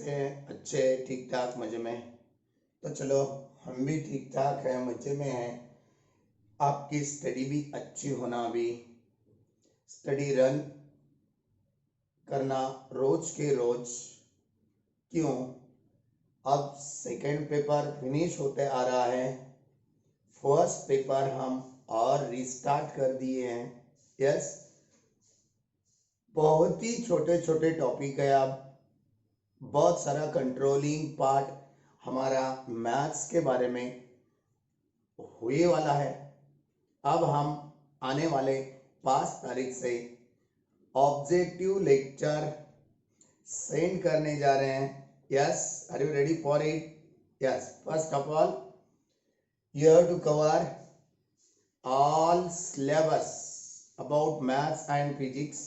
कैसे हैं? अच्छे, ठीक ठाक, मजे में? तो चलो, हम भी ठीक ठाक हैं, मजे में हैं। आपकी स्टडी भी अच्छी होना, भी स्टडी रन करना रोज के रोज। क्यों? अब सेकंड पेपर फिनिश होते आ रहा है, फर्स्ट पेपर हम और रिस्टार्ट कर दिए हैं। यस, बहुत ही छोटे छोटे टॉपिक है। अब बहुत सारा कंट्रोलिंग पार्ट हमारा मैथ्स के बारे में हुए वाला है। अब हम आने वाले 5 तारीख से ऑब्जेक्टिव लेक्चर सेंड करने जा रहे हैं। Yes, are you ready for it? Yes, first of all you have to cover all syllabus about maths and physics.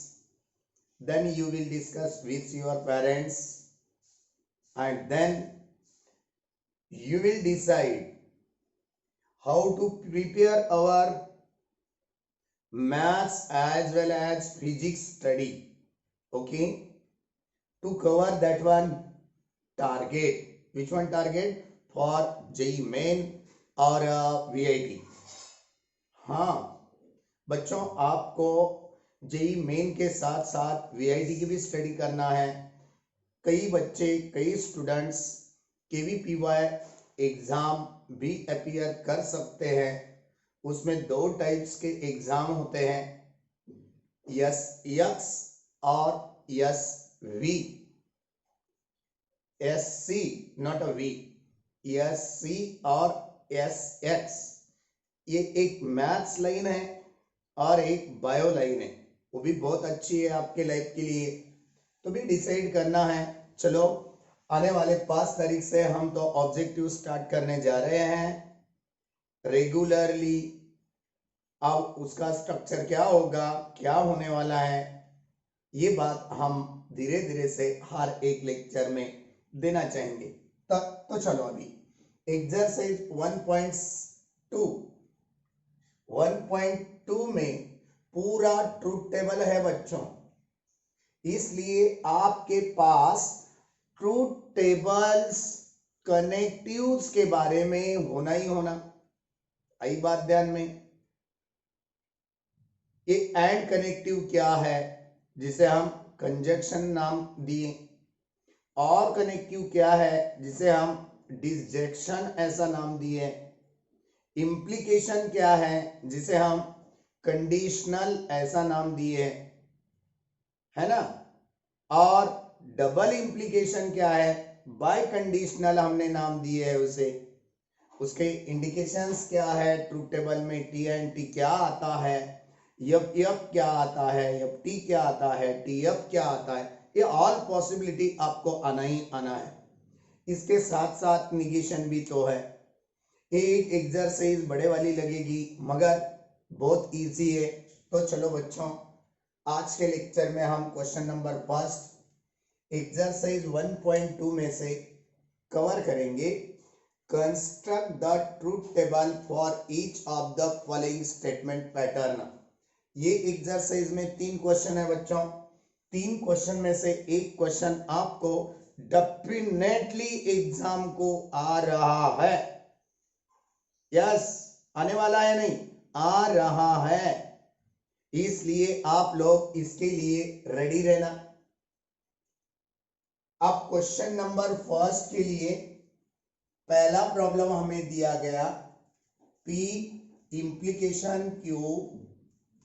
Then you will discuss with your parents, and then you will decide how to prepare our maths as well as physics study. Okay, to cover that one target. Which one target? For JEE main और VIT. हाँ बच्चों, आपको JEE main के साथ साथ VIT की भी study करना है। कई बच्चे, कई स्टूडेंट्स KVPY एग्जाम भी अपीयर कर सकते हैं। उसमें 2 टाइप्स के एग्जाम होते हैं, SX और SV। SC not a V, SC और SX। ये एक मैथ्स लाइन है और एक बायो लाइन है, वो भी बहुत अच्छी है आपके लाइफ के लिए। तो भी डिसाइड करना है। चलो, आने वाले 5 तारीख से हम तो ऑब्जेक्टिव स्टार्ट करने जा रहे हैं रेगुलरली। अब उसका स्ट्रक्चर क्या होगा, क्या होने वाला है, ये बात हम धीरे धीरे से हर एक लेक्चर में देना चाहेंगे। तो चलो, अभी एक्सरसाइज 1.2 में पूरा ट्रूथ टेबल है बच्चों, इसलिए आपके पास ट्रूथ टेबल्स कनेक्टिव्स के बारे में होना ही होना। आई बात ध्यान में? ये एंड कनेक्टिव क्या है, जिसे हम कंजक्शन नाम दिए, और कनेक्टिव क्या है जिसे हम डिसजेक्शन ऐसा नाम दिए, इम्प्लीकेशन क्या है जिसे हम कंडीशनल ऐसा नाम दिए, है ना, और डबल इम्प्लीकेशन क्या है, बाय कंडीशनल हमने नाम दिए है उसे। उसके इंडिकेशंस क्या है ट्रूथ टेबल में, टी एंड टी क्या आता है, एफ एफ क्या आता है, एफ टी क्या आता है, टी एफ क्या आता है, ये ऑल पॉसिबिलिटी आपको आना ही आना है। इसके साथ साथ निगेशन भी तो है। एक एक्सरसाइज बड़े वाली लगेगी मगर बहुत इजी है। तो चलो बच्चों, आज के लेक्चर में हम क्वेश्चन नंबर फर्स्ट एक्सरसाइज 1.2 में से कवर करेंगे, construct the truth table for each of the following statement pattern. ये एक्सरसाइज में 3 क्वेश्चन है बच्चों। 3 क्वेश्चन में से एक क्वेश्चन आपको डेफिनेटली एग्जाम को आ रहा है। यस, आने वाला है, नहीं आ रहा है, इसलिए आप लोग इसके लिए रेडी रहना। अब क्वेश्चन नंबर फर्स्ट के लिए पहला प्रॉब्लम हमें दिया गया, P implication Q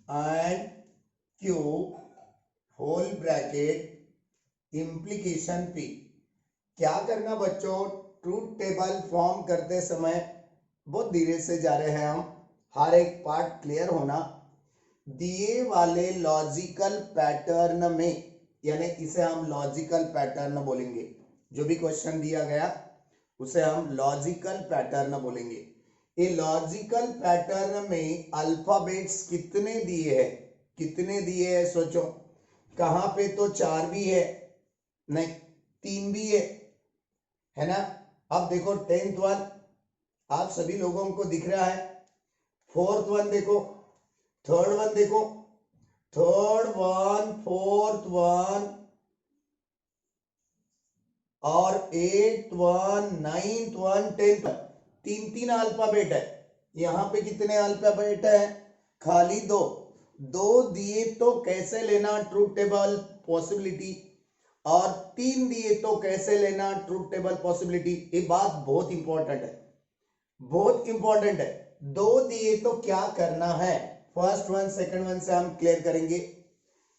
and Q whole bracket implication P। क्या करना बच्चों, ट्रूथ टेबल फॉर्म करते समय बहुत धीरे से जा रहे हैं हम, हर एक पार्ट क्लियर होना। दिए वाले लॉजिकल पैटर्न में, यानी इसे हम लॉजिकल पैटर्न बोलेंगे, जो भी क्वेश्चन दिया गया उसे हम लॉजिकल पैटर्न बोलेंगे। ये लॉजिकल पैटर्न में अल्फाबेट्स कितने दिए हैं, कितने दिए हैं सोचो। कहां पे तो 4 भी है, नहीं 3 भी है ना। अब देखो 10th वन आप सभी लोगों को दिख रहा है, 4th वन देखो, 3rd वन देखो, 3rd वन, 4th वन और 8th 1 9th 1 10th 3 अल्फाबेट है। यहाँ पे कितने अल्फाबेट है? खाली दो दिए तो कैसे लेना ट्रूथ टेबल पॉसिबिलिटी, और 3 दिए तो कैसे लेना ट्रूथ टेबल पॉसिबिलिटी। ये बात बहुत इंपॉर्टेंट है, बहुत इंपॉर्टेंट है। 2 दिए तो क्या करना है, फर्स्ट वन सेकंड वन से हम क्लियर करेंगे।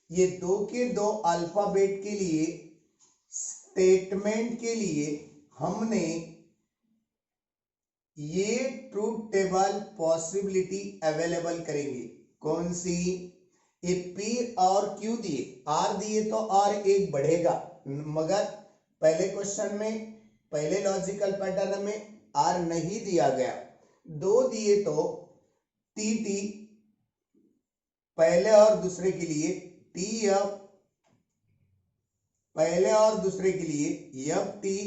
ये 2 के 2 अल्फाबेट के लिए स्टेटमेंट के लिए हमने ये ट्रूथ टेबल पॉसिबिलिटी अवेलेबल करेंगे। कौन सी? ये P और Q दिए, R दिए तो R एक बढ़ेगा, मगर पहले क्वेश्चन में पहले लॉजिकल पैटर्न में R नहीं दिया गया। 2 दिए तो TT पहले और दूसरे के लिए, TF पहले और दूसरे के लिए, FT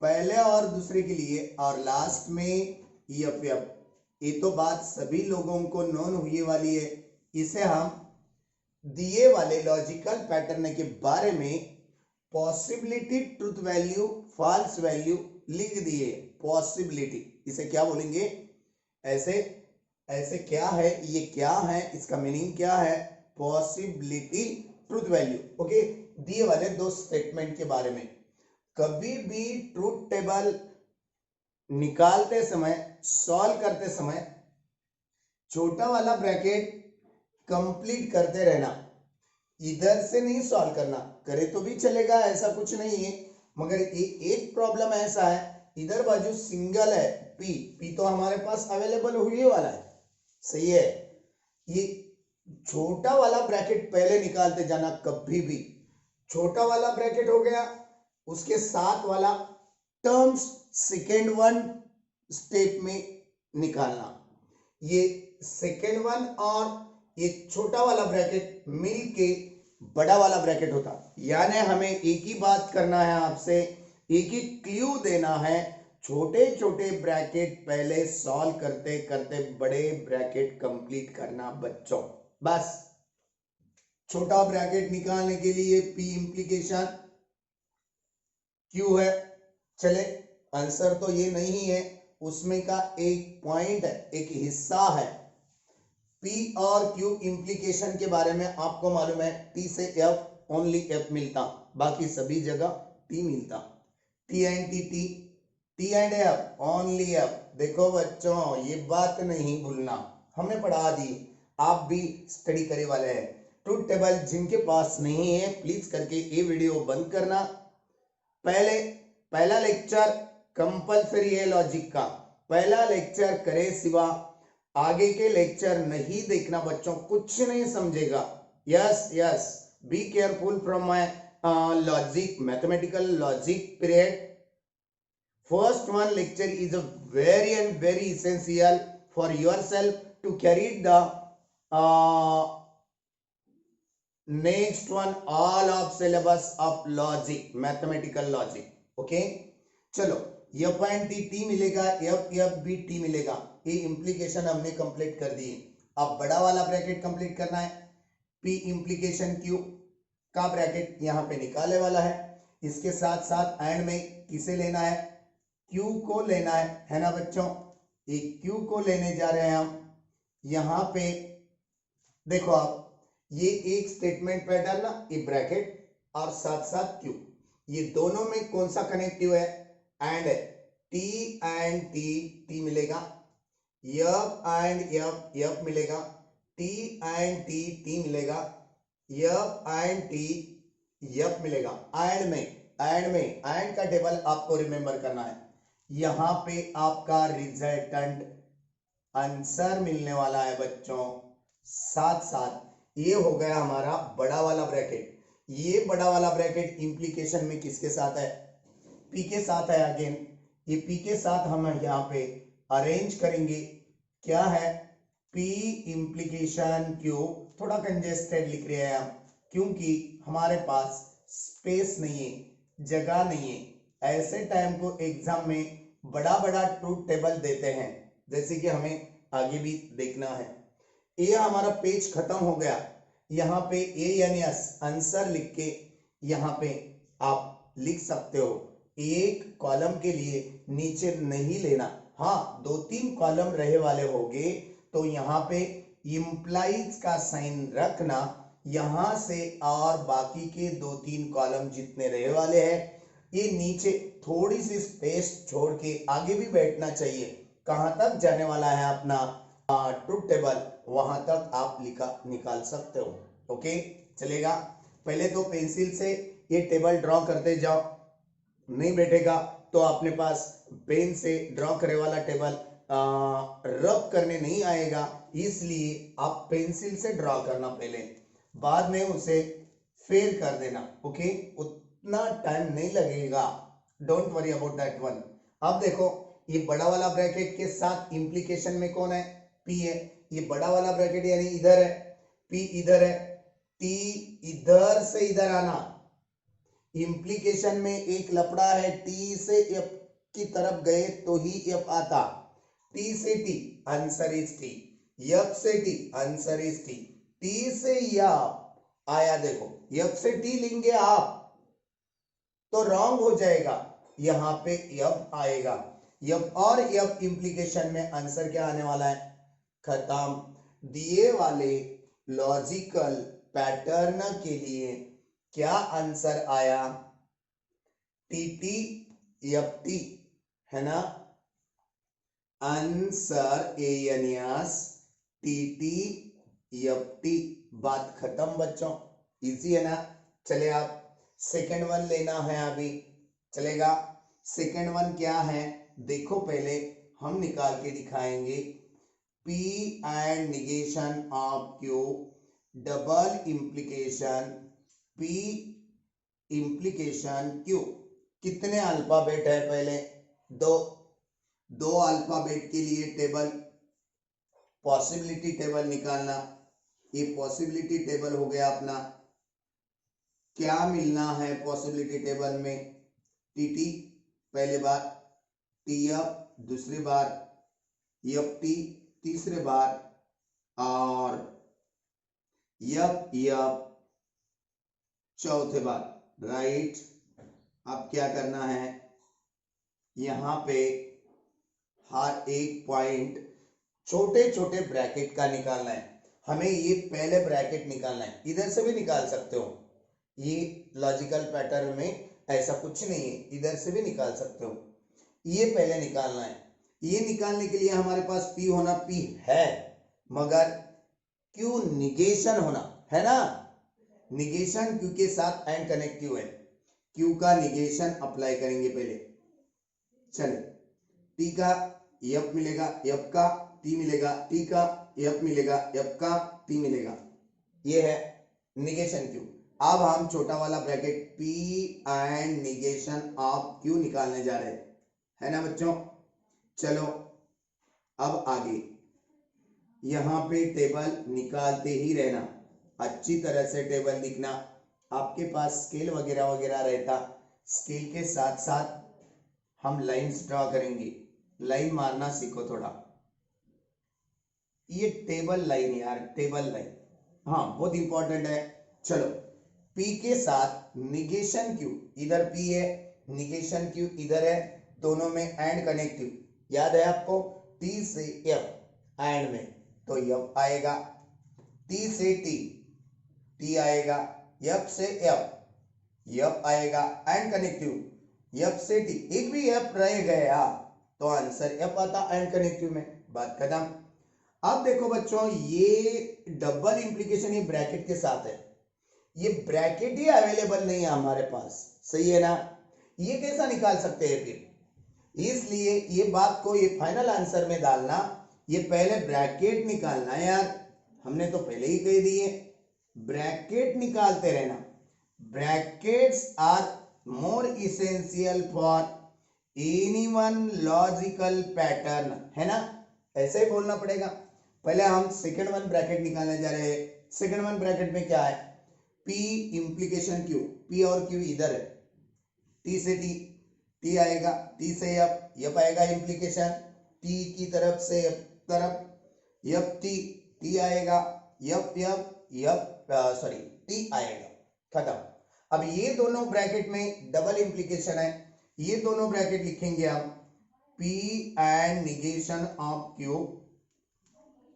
पहले और दूसरे के लिए, और लास्ट में FF। ये तो बात सभी लोगों को नोन हुई वाली है। इसे हम दिए वाले लॉजिकल पैटर्न के बारे में possibility truth value false value लिख दिए। पॉसिबिलिटी इसे क्या बोलेंगे? ऐसे ऐसे क्या है, ये क्या है, इसका मीनिंग क्या है? Possibility truth value. ओके, दिए वाले 2 स्टेटमेंट के बारे में कभी भी ट्रूथ टेबल निकालते समय, सॉल्व करते समय छोटा वाला ब्रैकेट कंप्लीट करते रहना, इधर से नहीं सॉल्व करना। करे तो भी चलेगा, ऐसा कुछ नहीं है, मगर ये एक प्रॉब्लम ऐसा है, इधर बाजू सिंगल है पी तो हमारे पास अवेलेबल हुई वाला है, सही है। ये छोटा वाला ब्रैकेट पहले निकालते जाना, कभी भी छोटा वाला ब्रैकेट हो गया, उसके साथ वाला टर्म्स सेकेंड वन स्टेप में निकालना। ये सेकेंड वन और ये छोटा वाला ब्रैकेट मिल के बड़ा वाला ब्रैकेट होता, यानी हमें एक ही बात करना है आपसे, एक ही क्लू देना है। छोटे छोटे ब्रैकेट पहले सॉल्व करते करते बड़े ब्रैकेट कंप्लीट करना बच्चों, बस। छोटा ब्रैकेट निकालने के लिए P इंप्लीकेशन Q है, चले आंसर तो ये नहीं है, उसमें का एक पॉइंट है, एक हिस्सा है। P और Q इंप्लीकेशन के बारे में आपको मालूम है, T से F ओनली F मिलता, बाकी सभी जगह T मिलता। T and T and F only F। देखो बच्चों, ये बात नहीं भूलना, हमने पढ़ा दी, आप भी स्टडी करे वाले हैं। ट्रूथ टेबल जिनके पास नहीं है प्लीज करके ये वीडियो बंद करना। पहला लेक्चर कंपलसरी है लॉजिक का, पहला लेक्चर करे सिवा आगे के लेक्चर नहीं देखना बच्चों, कुछ नहीं समझेगा। Yes, be careful from my logic, mathematical logic period. First one lecture is a very and very essential for yourself to carry the next one all of syllabus of logic, mathematical logic. Okay, चलो F and T मिलेगा, F भी T मिलेगा, ये implication हमने complete कर दी। अब बड़ा वाला ब्रैकेट कंप्लीट करना है, P इंप्लीकेशन Q का ब्रैकेट यहाँ पे निकाले वाला है। इसके साथ साथ एंड में किसे लेना है? Q को लेना है ना बच्चों, ये Q को लेने जा रहे हैं हम। यहाँ पे देखो आप, ये एक स्टेटमेंट पैटर्न ना, ये ब्रैकेट और साथ साथ Q, ये दोनों में कौन सा कनेक्टिव है? एंड है, T एंड T मिलेगा, F एंड F मिलेगा, T एंड T मिलेगा, F एंड T F मिलेगा। एंड का टेबल आपको रिमेंबर करना है, यहाँ पे आपका रिजल्टेंट आंसर मिलने वाला है बच्चों। साथ साथ ये हो गया हमारा बड़ा वाला ब्रैकेट। ये बड़ा वाला ब्रैकेट इंप्लीकेशन में किसके साथ है? P के साथ है। अगेन ये P के साथ हम यहाँ पे अरेंज करेंगे, क्या है? P implication Q। थोड़ा कंजेस्टेड लिख रहे हैं हम, क्योंकि हमारे पास स्पेस नहीं है, जगह नहीं है। ऐसे टाइम को एग्जाम में बड़ा बड़ा ट्रूथ टेबल देते हैं, जैसे कि हमें आगे भी देखना है। ये हमारा पेज खत्म हो गया, यहाँ पे A यानी आंसर लिख के यहाँ पे आप लिख सकते हो। एक कॉलम के लिए नीचे नहीं लेना, हाँ 2-3 कॉलम रहे वाले होंगे तो यहाँ पे इम्प्लाइज का साइन रखना, यहां से और बाकी के 2-3 कॉलम जितने रहे वाले हैं ये नीचे थोड़ी सी स्पेस छोड़ के आगे भी बैठना चाहिए। कहां तक जाने वाला है अपना ट्रुथ टेबल, वहां तक आप निकाल सकते हो। ओके चलेगा। पहले तो पेंसिल से ये टेबल ड्रॉ करते जाओ, नहीं बैठेगा तो अपने पास पेन से ड्रॉ करे वाला टेबल रब करने नहीं आएगा, इसलिए आप पेंसिल से ड्रॉ करना पहले, बाद में उसे फेर कर देना। ओके उतना टाइम नहीं लगेगा, don't worry about that one. अब देखो ये बड़ा वाला ब्रैकेट के साथ इंप्लीकेशन में कौन है, पी है। ये बड़ा वाला ब्रैकेट यानी इधर है, पी इधर है, टी इधर से इधर आना। इंप्लीकेशन में एक लफड़ा है, टी से एफ की तरफ गए तो ही एफ आता, टी से T answer is T, F से T answer is T, T से एफ आया, देखो एफ से टी लेंगे आप तो रॉन्ग हो जाएगा, यहां पे एफ आएगा, एफ और एफ इंप्लीकेशन में आंसर क्या आने वाला है, खत्म। दिए वाले लॉजिकल पैटर्न के लिए क्या आंसर आया, टी टी एफ टी है ना, आंसर एनियास टी टी एफ टी, बात खत्म बच्चों, इजी है ना। चले आप सेकंड वन लेना है अभी, चलेगा। सेकंड वन क्या है देखो, पहले हम निकाल के दिखाएंगे, P and negation of Q, double implication P implication Q। कितने अल्फाबेट है, पहले दो अल्फाबेट के लिए टेबल, पॉसिबिलिटी टेबल निकालना, ये पॉसिबिलिटी टेबल हो गया अपना। क्या मिलना है पॉसिबिलिटी टेबल में, टी टी पहले बार, टी एफ दूसरी बार, एफ टी तीसरे बार और एफ एफ चौथे बार, राइट। अब क्या करना है, यहां पे हर एक पॉइंट छोटे छोटे ब्रैकेट का निकालना है हमें, ये पहले ब्रैकेट निकालना है, इधर से भी निकाल सकते हो, ये लॉजिकल पैटर्न में ऐसा कुछ नहीं है, इधर से भी निकाल सकते हो, ये पहले निकालना है। ये निकालने के लिए हमारे पास P होना, P है, मगर Q निगेशन होना है ना, निगेशन Q के साथ एंड कनेक्टिव है, Q का निगेशन अप्लाई करेंगे पहले। चले T का F मिलेगा, F का T मिलेगा, T का F मिलेगा, F का T मिलेगा, ये है निगेशन Q। अब हम छोटा वाला bracket P and negation of Q निकालने जा रहे हैं, है ना बच्चों। चलो अब आगे, यहां पे टेबल निकालते ही रहना, अच्छी तरह से टेबल लिखना, आपके पास स्केल वगैरह वगैरह रहता, स्केल के साथ साथ हम लाइंस ड्रॉ करेंगे, लाइन मारना सीखो थोड़ा, ये टेबल लाइन यार, टेबल लाइन, हाँ बहुत इंपॉर्टेंट है। चलो P के साथ निगेशन Q, इधर P है, निगेशन Q इधर है, दोनों में एंड कनेक्टिव, याद है आपको, T से F एंड में तो F आएगा, T से T T आएगा, F से F आएगा, एंड कनेक्टिव F से T, एक भी F रह गया तो आंसर F आता एंड कनेक्टिव में, बात खत्म। अब देखो बच्चों, ये डबल इंप्लीकेशन ये ब्रैकेट के साथ है, ये ब्रैकेट ही अवेलेबल नहीं है हमारे पास, सही है ना, ये कैसा निकाल सकते हैं फिर, इसलिए ये बात को ये फाइनल आंसर में डालना, ये पहले ब्रैकेट निकालना है यार, हमने तो पहले ही कह दिए ब्रैकेट निकालते रहना, brackets are more essential for anyone logical pattern, है ना, ऐसे ही बोलना पड़ेगा। पहले हम सेकंड वन ब्रैकेट निकालने जा रहे हैं, सेकंड वन ब्रैकेट में क्या है, P इंप्लीकेशन Q, P और Q इधर है, T से T आएगा, T से F आएगा इंप्लीकेशन, T की तरफ से F तरफ, F T आएगा, F T आएगा, खत्म। अब ये दोनों ब्रैकेट में डबल इंप्लीकेशन है, ये दोनों ब्रैकेट लिखेंगे हम P and negation of Q,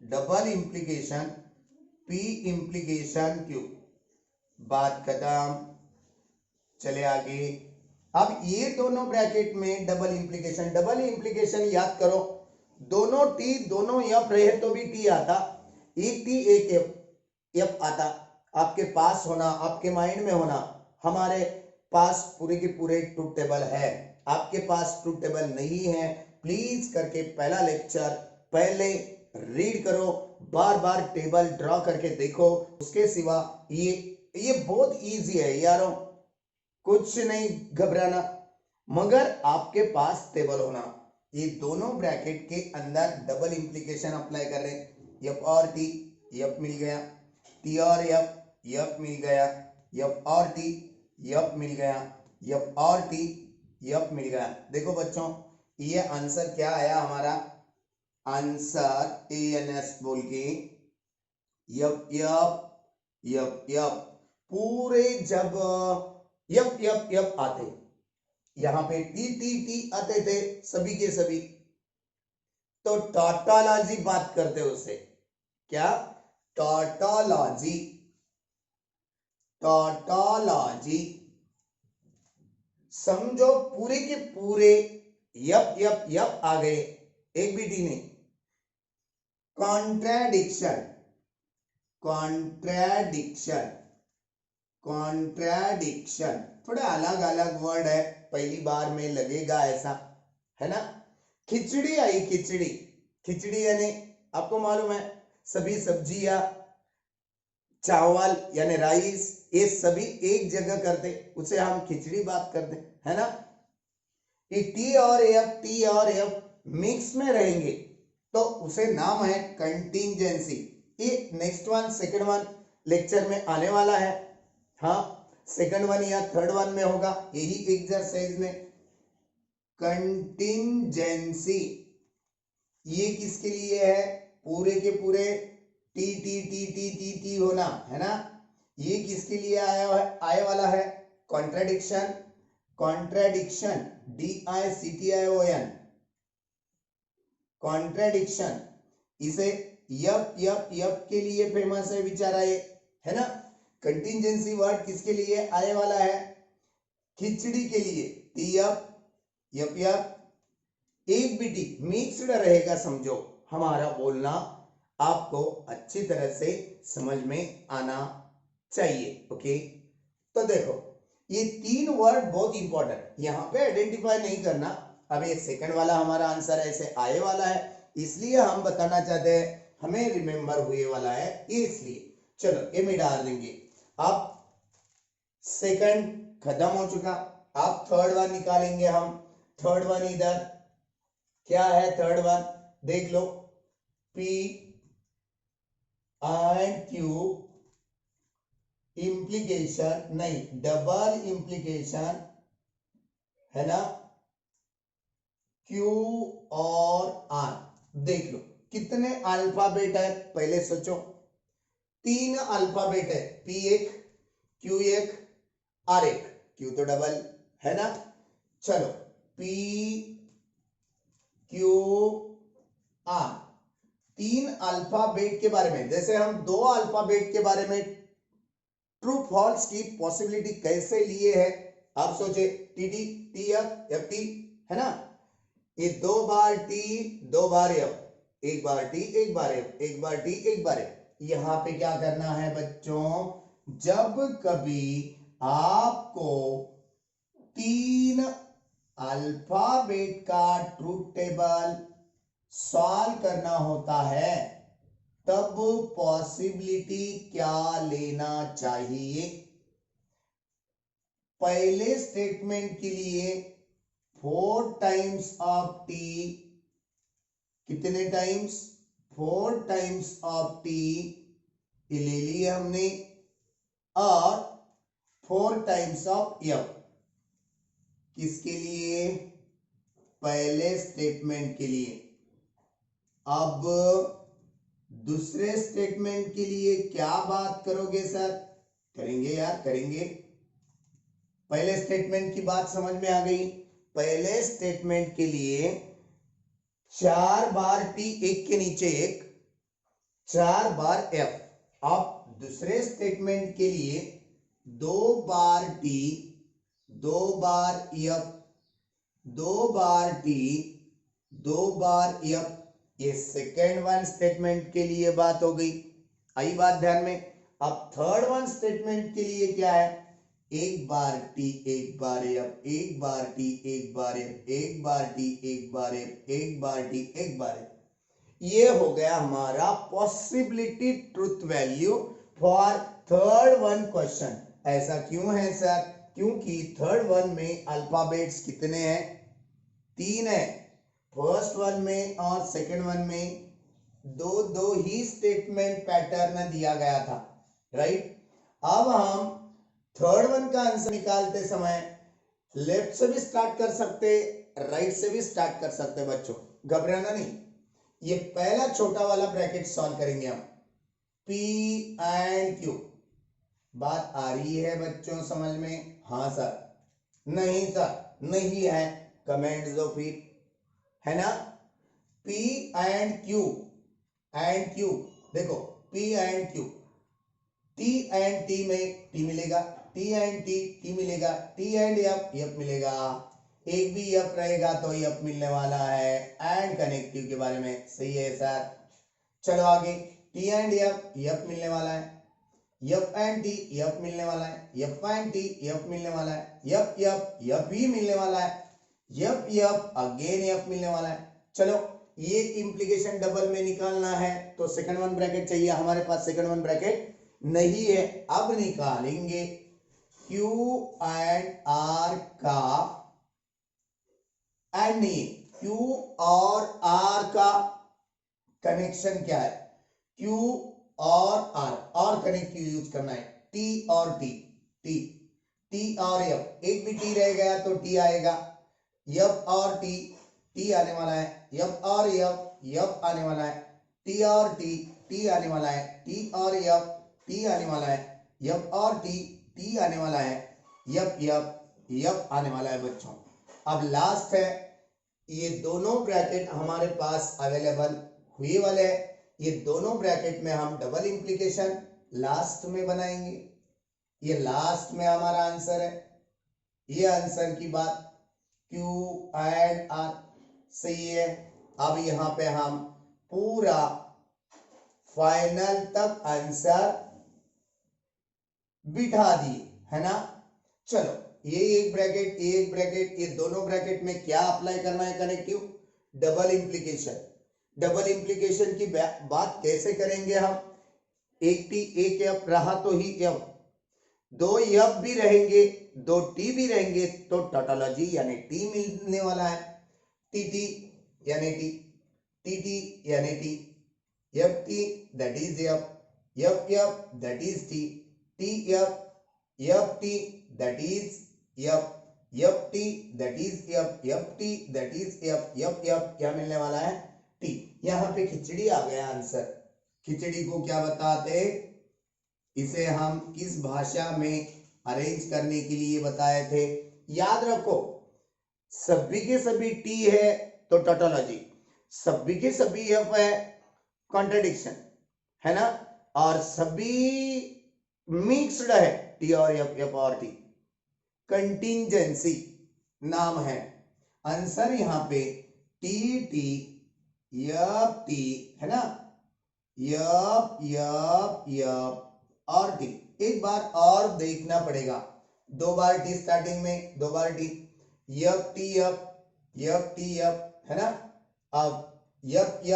double implication P implication Q, बात खत्म। चले आगे। अब ये दोनों ब्रैकेट में डबल इंप्लीकेशन याद करो, दोनों टी दोनों एफ रहे तो भी टी आता, एक टी एक एफ आता। आपके पास होना, आपके माइंड में होना, हमारे पास पूरे के पूरे ट्रूथ टेबल है, आपके पास ट्रूथ टेबल नहीं है, प्लीज करके पहला लेक्चर पहले रीड करो, बार बार टेबल ड्रॉ करके देखो। उसके सिवा ये बहुत इजी है यारों, कुछ नहीं घबराना, मगर आपके पास टेबल होना। ये दोनों ब्रैकेट के अंदर डबल इंप्लीकेशन अप्लाई कर रहे हैं, एफ और टी, एफ मिल गया, टी और एफ, एफ मिल गया, एफ और टी, एफ मिल गया, एफ और टी, एफ मिल गया। देखो बच्चों, ये आंसर क्या आया हमारा, आंसर एएनएस बोल के यप यप यप यप, पूरे जब यप यप यप आते, यहां पे टी टी टी आते थे सभी के सभी, तो टॉटोलॉजी बात करते उसे, क्या, टॉटोलॉजी, टॉटोलॉजी। समझो पूरे के पूरे यप यप यप आ गए, एक भी टी नहीं। कॉन्ट्रैडिक्शन, कॉन्ट्रैडिक्शन, कॉन्ट्रैडिक्शन थोड़े अलग अलग वर्ड है, पहली बार में लगेगा ऐसा, है ना। खिचड़ी आई, खिचड़ी, खिचड़ी यानी आपको मालूम है सभी सब्जियां, चावल यानी राइस, ये सभी एक जगह करते, उसे हम खिचड़ी बात करते, है ना। ये टी और एफ मिक्स में रहेंगे तो उसे नाम है कंटिंजेंसी। ये next one, second one lecture में आने वाला है, हाँ सेकंड वन या थर्ड वन में होगा यही एक्सरसाइज में। कंटिंजेंसी ये किसके लिए है, पूरे के पूरे T T T T T T होना, है ना। ये किसके लिए आए वाला है, कॉन्ट्रडिक्शन, कॉन्ट्रडिक्शन DICTION, कॉन्ट्रडिक्शन, इसे यप यप यप के लिए फेमस है बेचारा ये, है ना। कंटिंजेंसी वर्ड किसके लिए आने वाला है, खिचड़ी के लिए, टी यप यप यप, एक भी टी मिक्स्ड रहेगा, समझो हमारा बोलना आपको अच्छी तरह से समझ में आना चाहिए, ओके। तो देखो ये तीन वर्ड बहुत इंपॉर्टेंट, यहाँ पे आइडेंटिफाई नहीं करना, अब ये सेकंड वाला हमारा आंसर ऐसे आए वाला है, इसलिए हम बताना चाहते हैं हमें रिमेंबर हुए वाला है ये, इसलिए चलो ये मिटा देंगे। अब सेकंड खत्म हो चुका, अब थर्ड वन निकालेंगे हम। थर्ड वन इधर क्या है, थर्ड वन देख लो, P एंड Q इंप्लीकेशन नहीं, डबल इंप्लीकेशन, है ना, Q और R। देख लो कितने अल्फाबेट है, पहले सोचो, तीन अल्फाबेट है, P एक, Q एक, R एक, Q तो डबल है ना। चलो P Q R, तीन अल्फाबेट के बारे में, जैसे हम दो अल्फाबेट के बारे में ट्रू फॉल्स की पॉसिबिलिटी कैसे लिए है, आप सोचे T T T F F T, है ना। ये दो बार टी दो बार एफ, एक बार टी एक बार एफ, एक बार टी एक बार एफ। यहां पे क्या करना है बच्चों, जब कभी आपको तीन अल्फाबेट का ट्रूथ टेबल सॉल्व करना होता है, तब पॉसिबिलिटी क्या लेना चाहिए, पहले स्टेटमेंट के लिए 4 टाइम्स ऑफ टी, कितने टाइम्स, 4 टाइम्स ऑफ टी ले लिए हमने, और 4 टाइम्स ऑफ एफ, किसके लिए, पहले स्टेटमेंट के लिए। अब दूसरे स्टेटमेंट के लिए क्या बात करोगे सर, करेंगे यार करेंगे, पहले स्टेटमेंट की बात समझ में आ गई। पहले स्टेटमेंट के लिए 4 बार टी एक के नीचे एक, 4 बार एफ। अब दूसरे स्टेटमेंट के लिए 2 बार टी, 2 बार एफ, 2 बार टी, 2 बार एफ। ये सेकेंड वन स्टेटमेंट के लिए बात हो गई। आई बात ध्यान में। अब थर्ड वन स्टेटमेंट के लिए क्या है, 1 बार टी, 1 बार एफ, 1 बार टी, 1 बार एफ, 1 बार टी, 1 बार एफ, 1 बार टी, 1 बार एफ। ये हो गया हमारा possibility truth value for third one question. ऐसा क्यों है सर? क्योंकि थर्ड वन में अल्फाबेट्स कितने हैं? 3 है। फर्स्ट वन में और सेकंड वन में दो ही स्टेटमेंट पैटर्न दिया गया था, राइट। अब हम थर्ड वन का आंसर निकालते समय लेफ्ट से भी स्टार्ट कर सकते, राइट से भी स्टार्ट कर सकते। बच्चों घबराना नहीं। ये पहला छोटा वाला ब्रैकेट सॉल्व करेंगे हम, P एंड Q। बात आ रही है बच्चों समझ में? हाँ सर, नहीं सर, नहीं है, कमेंट्स दो फिर, है ना। P and Q, and Q देखो, P and Q, T and T में T मिलेगा, T एंड T मिलेगा, T एंड F मिलेगा। एक भी F रहेगा तो F मिलने वाला है। एंड कनेक्टिव के बारे में सही है सर। चलो आगे, T एंड F मिलने वाला है, F एंड T F मिलने वाला है, F एंड T F मिलने वाला है, F भी मिलने वाला है, F अगेन F मिलने वाला है। चलो ये इंप्लीकेशन डबल में निकालना है तो सेकंड वन ब्रैकेट चाहिए, हमारे पास सेकंड वन ब्रैकेट नहीं है। अब निकालेंगे Q एंड R का, एंड नहीं, Q और R का कनेक्शन क्या है? Q और R, और कनेक्टिव यूज करना है। T और T, T और F, एक भी T रह गया तो T आएगा। F और T आने वाला है, F और F आने वाला है, T और T आने वाला है, T और F आने वाला है, F और T आने वाला है, F आने वाला है बच्चों। अब लास्ट है, ये दोनों ब्रैकेट हमारे पास अवेलेबल हुए वाले हैं। ये दोनों ब्रैकेट में हम डबल इंप्लीकेशन लास्ट में बनाएंगे। ये लास्ट में हमारा आंसर है। ये आंसर की बात Q एंड R सही है। अब यहां पे हम पूरा फाइनल तक आंसर बिठा दिए, है ना। चलो ये एक ब्रैकेट, एक ब्रैकेट, ये दोनों ब्रैकेट में क्या अप्लाई करना है? Connective double implication. Double implication की बात कैसे करेंगे हम? एक T एक F रहा तो ही F, 2 F भी रहेंगे, 2 T भी रहेंगे तो टोटोलॉजी यानी T मिलने वाला है। TT यानी T, TT यानी T, FT that is F, FF that is T, TF, FT that is F, FT that is F, FT that is F, FF क्या मिलने वाला है? T। यहाँ पे खिचड़ी आ गया आंसर। खिचड़ी को क्या बताते? इसे हम किस भाषा में अरेंज करने के लिए बताए थे? याद रखो, सभी के सभी T है तो टोटोलॉजी, सभी के सभी F है कॉन्ट्रडिक्शन, है ना, और सभी मिक्स्ड है T और F और T, कंटिंजेंसी नाम है। आंसर यहाँ पे TT T है ना, और T। एक बार और देखना पड़ेगा, 2 बार T स्टार्टिंग में, 2 बार T, T है ना। अब T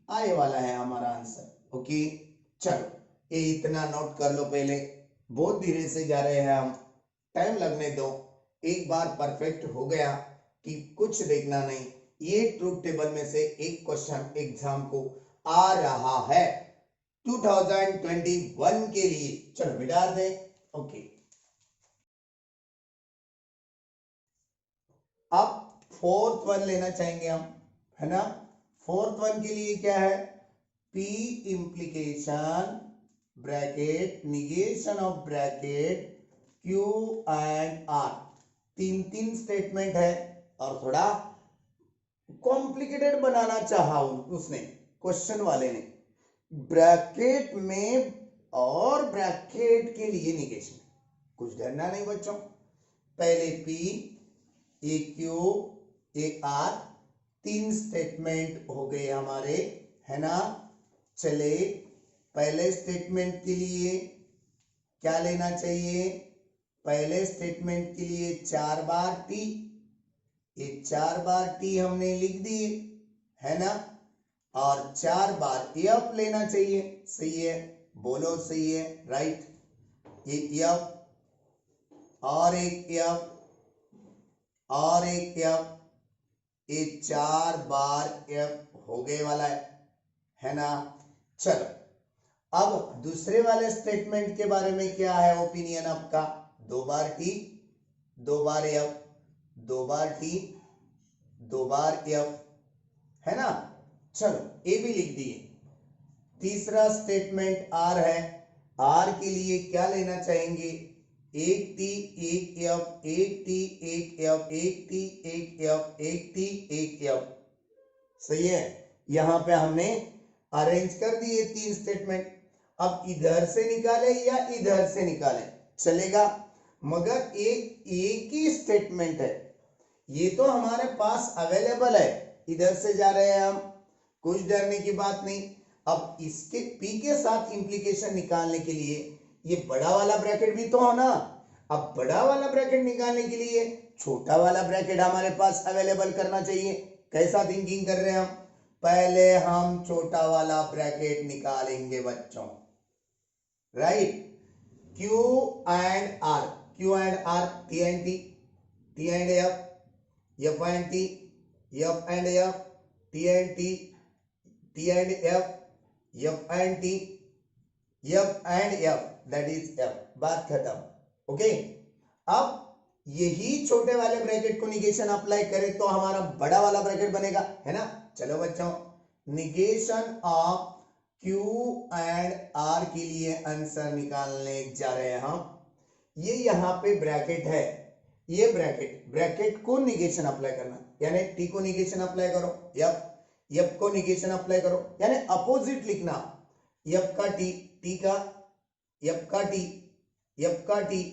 आने वाला है हमारा आंसर। ओके चलो ये इतना नोट कर लो पहले, बहुत धीरे से जा रहे हैं हम, टाइम लगने दो। एक बार परफेक्ट हो गया कि कुछ देखना नहीं, ये ट्रूथ टेबल में से एक क्वेश्चन एग्जाम को आ रहा है 2021 के लिए। चलो मिटा दें। ओके अब फोर्थ वन लेना चाहेंगे हम, है ना। फोर्थ वन के लिए क्या है? P implication bracket negation of bracket Q and R, तीन तीन स्टेटमेंट है और थोड़ा कॉम्प्लिकेटेड बनाना चाहा उसने, क्वेश्चन वाले ने, ब्रैकेट में और ब्रैकेट के लिए निगेशन। कुछ डरना नहीं बच्चों, पहले P A Q A R, तीन स्टेटमेंट हो गए हमारे, है ना। चले पहले स्टेटमेंट के लिए क्या लेना चाहिए, पहले स्टेटमेंट के लिए 4 बार टी, ये 4 बार टी हमने लिख दिए, है ना, और 4 बार एफ लेना चाहिए, सही है, बोलो सही है, राइट। ये एफ और एक एफ और एक एफ, ये 4 बार एफ हो गए वाला है ना। चलो अब दूसरे वाले स्टेटमेंट के बारे में क्या है ओपिनियन आपका, 2 बार टी, 2 बार एफ, 2 बार टी, 2 बार एफ, है ना। चलो ए भी लिख दिए। तीसरा स्टेटमेंट आर है, आर के लिए क्या लेना चाहेंगे, एक टी एक एफ, एक टी एक एफ, एक टी एक एफ, एक टी एक एफ, सही है। यहां पे हमने अरेंज कर दिए तीन स्टेटमेंट। अब इधर से निकाले या इधर से निकाले चलेगा, मगर एक ही स्टेटमेंट है, ये तो हमारे पास अवेलेबल है, इधर से जा रहे हैं हम, कुछ डरने की बात नहीं। अब इसके पी के साथ इंप्लीकेशन निकालने के लिए ये बड़ा वाला ब्रैकेट भी तो हो ना। अब बड़ा वाला ब्रैकेट निकालने के लिए छोटा वाला ब्रैकेट हमारे पास अवेलेबल करना चाहिए। कैसा थिंकिंग कर रहे हैं हम, पहले हम छोटा वाला ब्रैकेट निकालेंगे बच्चों, right. Q and R, Q and R, T and T, T and F, F and T, F and F, T and T, T and F, F and T, F and F, that is F, बात खत्म। Okay, अब यही छोटे वाले bracket को negation apply करें तो हमारा बड़ा वाला ब्रैकेट बनेगा, है ना। चलो बच्चों, negation of Q and R के लिए आंसर निकालने जा रहे हैं हम। ये यहाँ पे ब्रैकेट है, ये ब्रैकेट को निगेशन अप्लाई करना, यानी टी को निगेशन अप्लाई करो, एफ को निगेशन अप्लाई करो, यानी अपोजिट लिखना, एफ का टी, टी का एफ का टी, एफ का टी,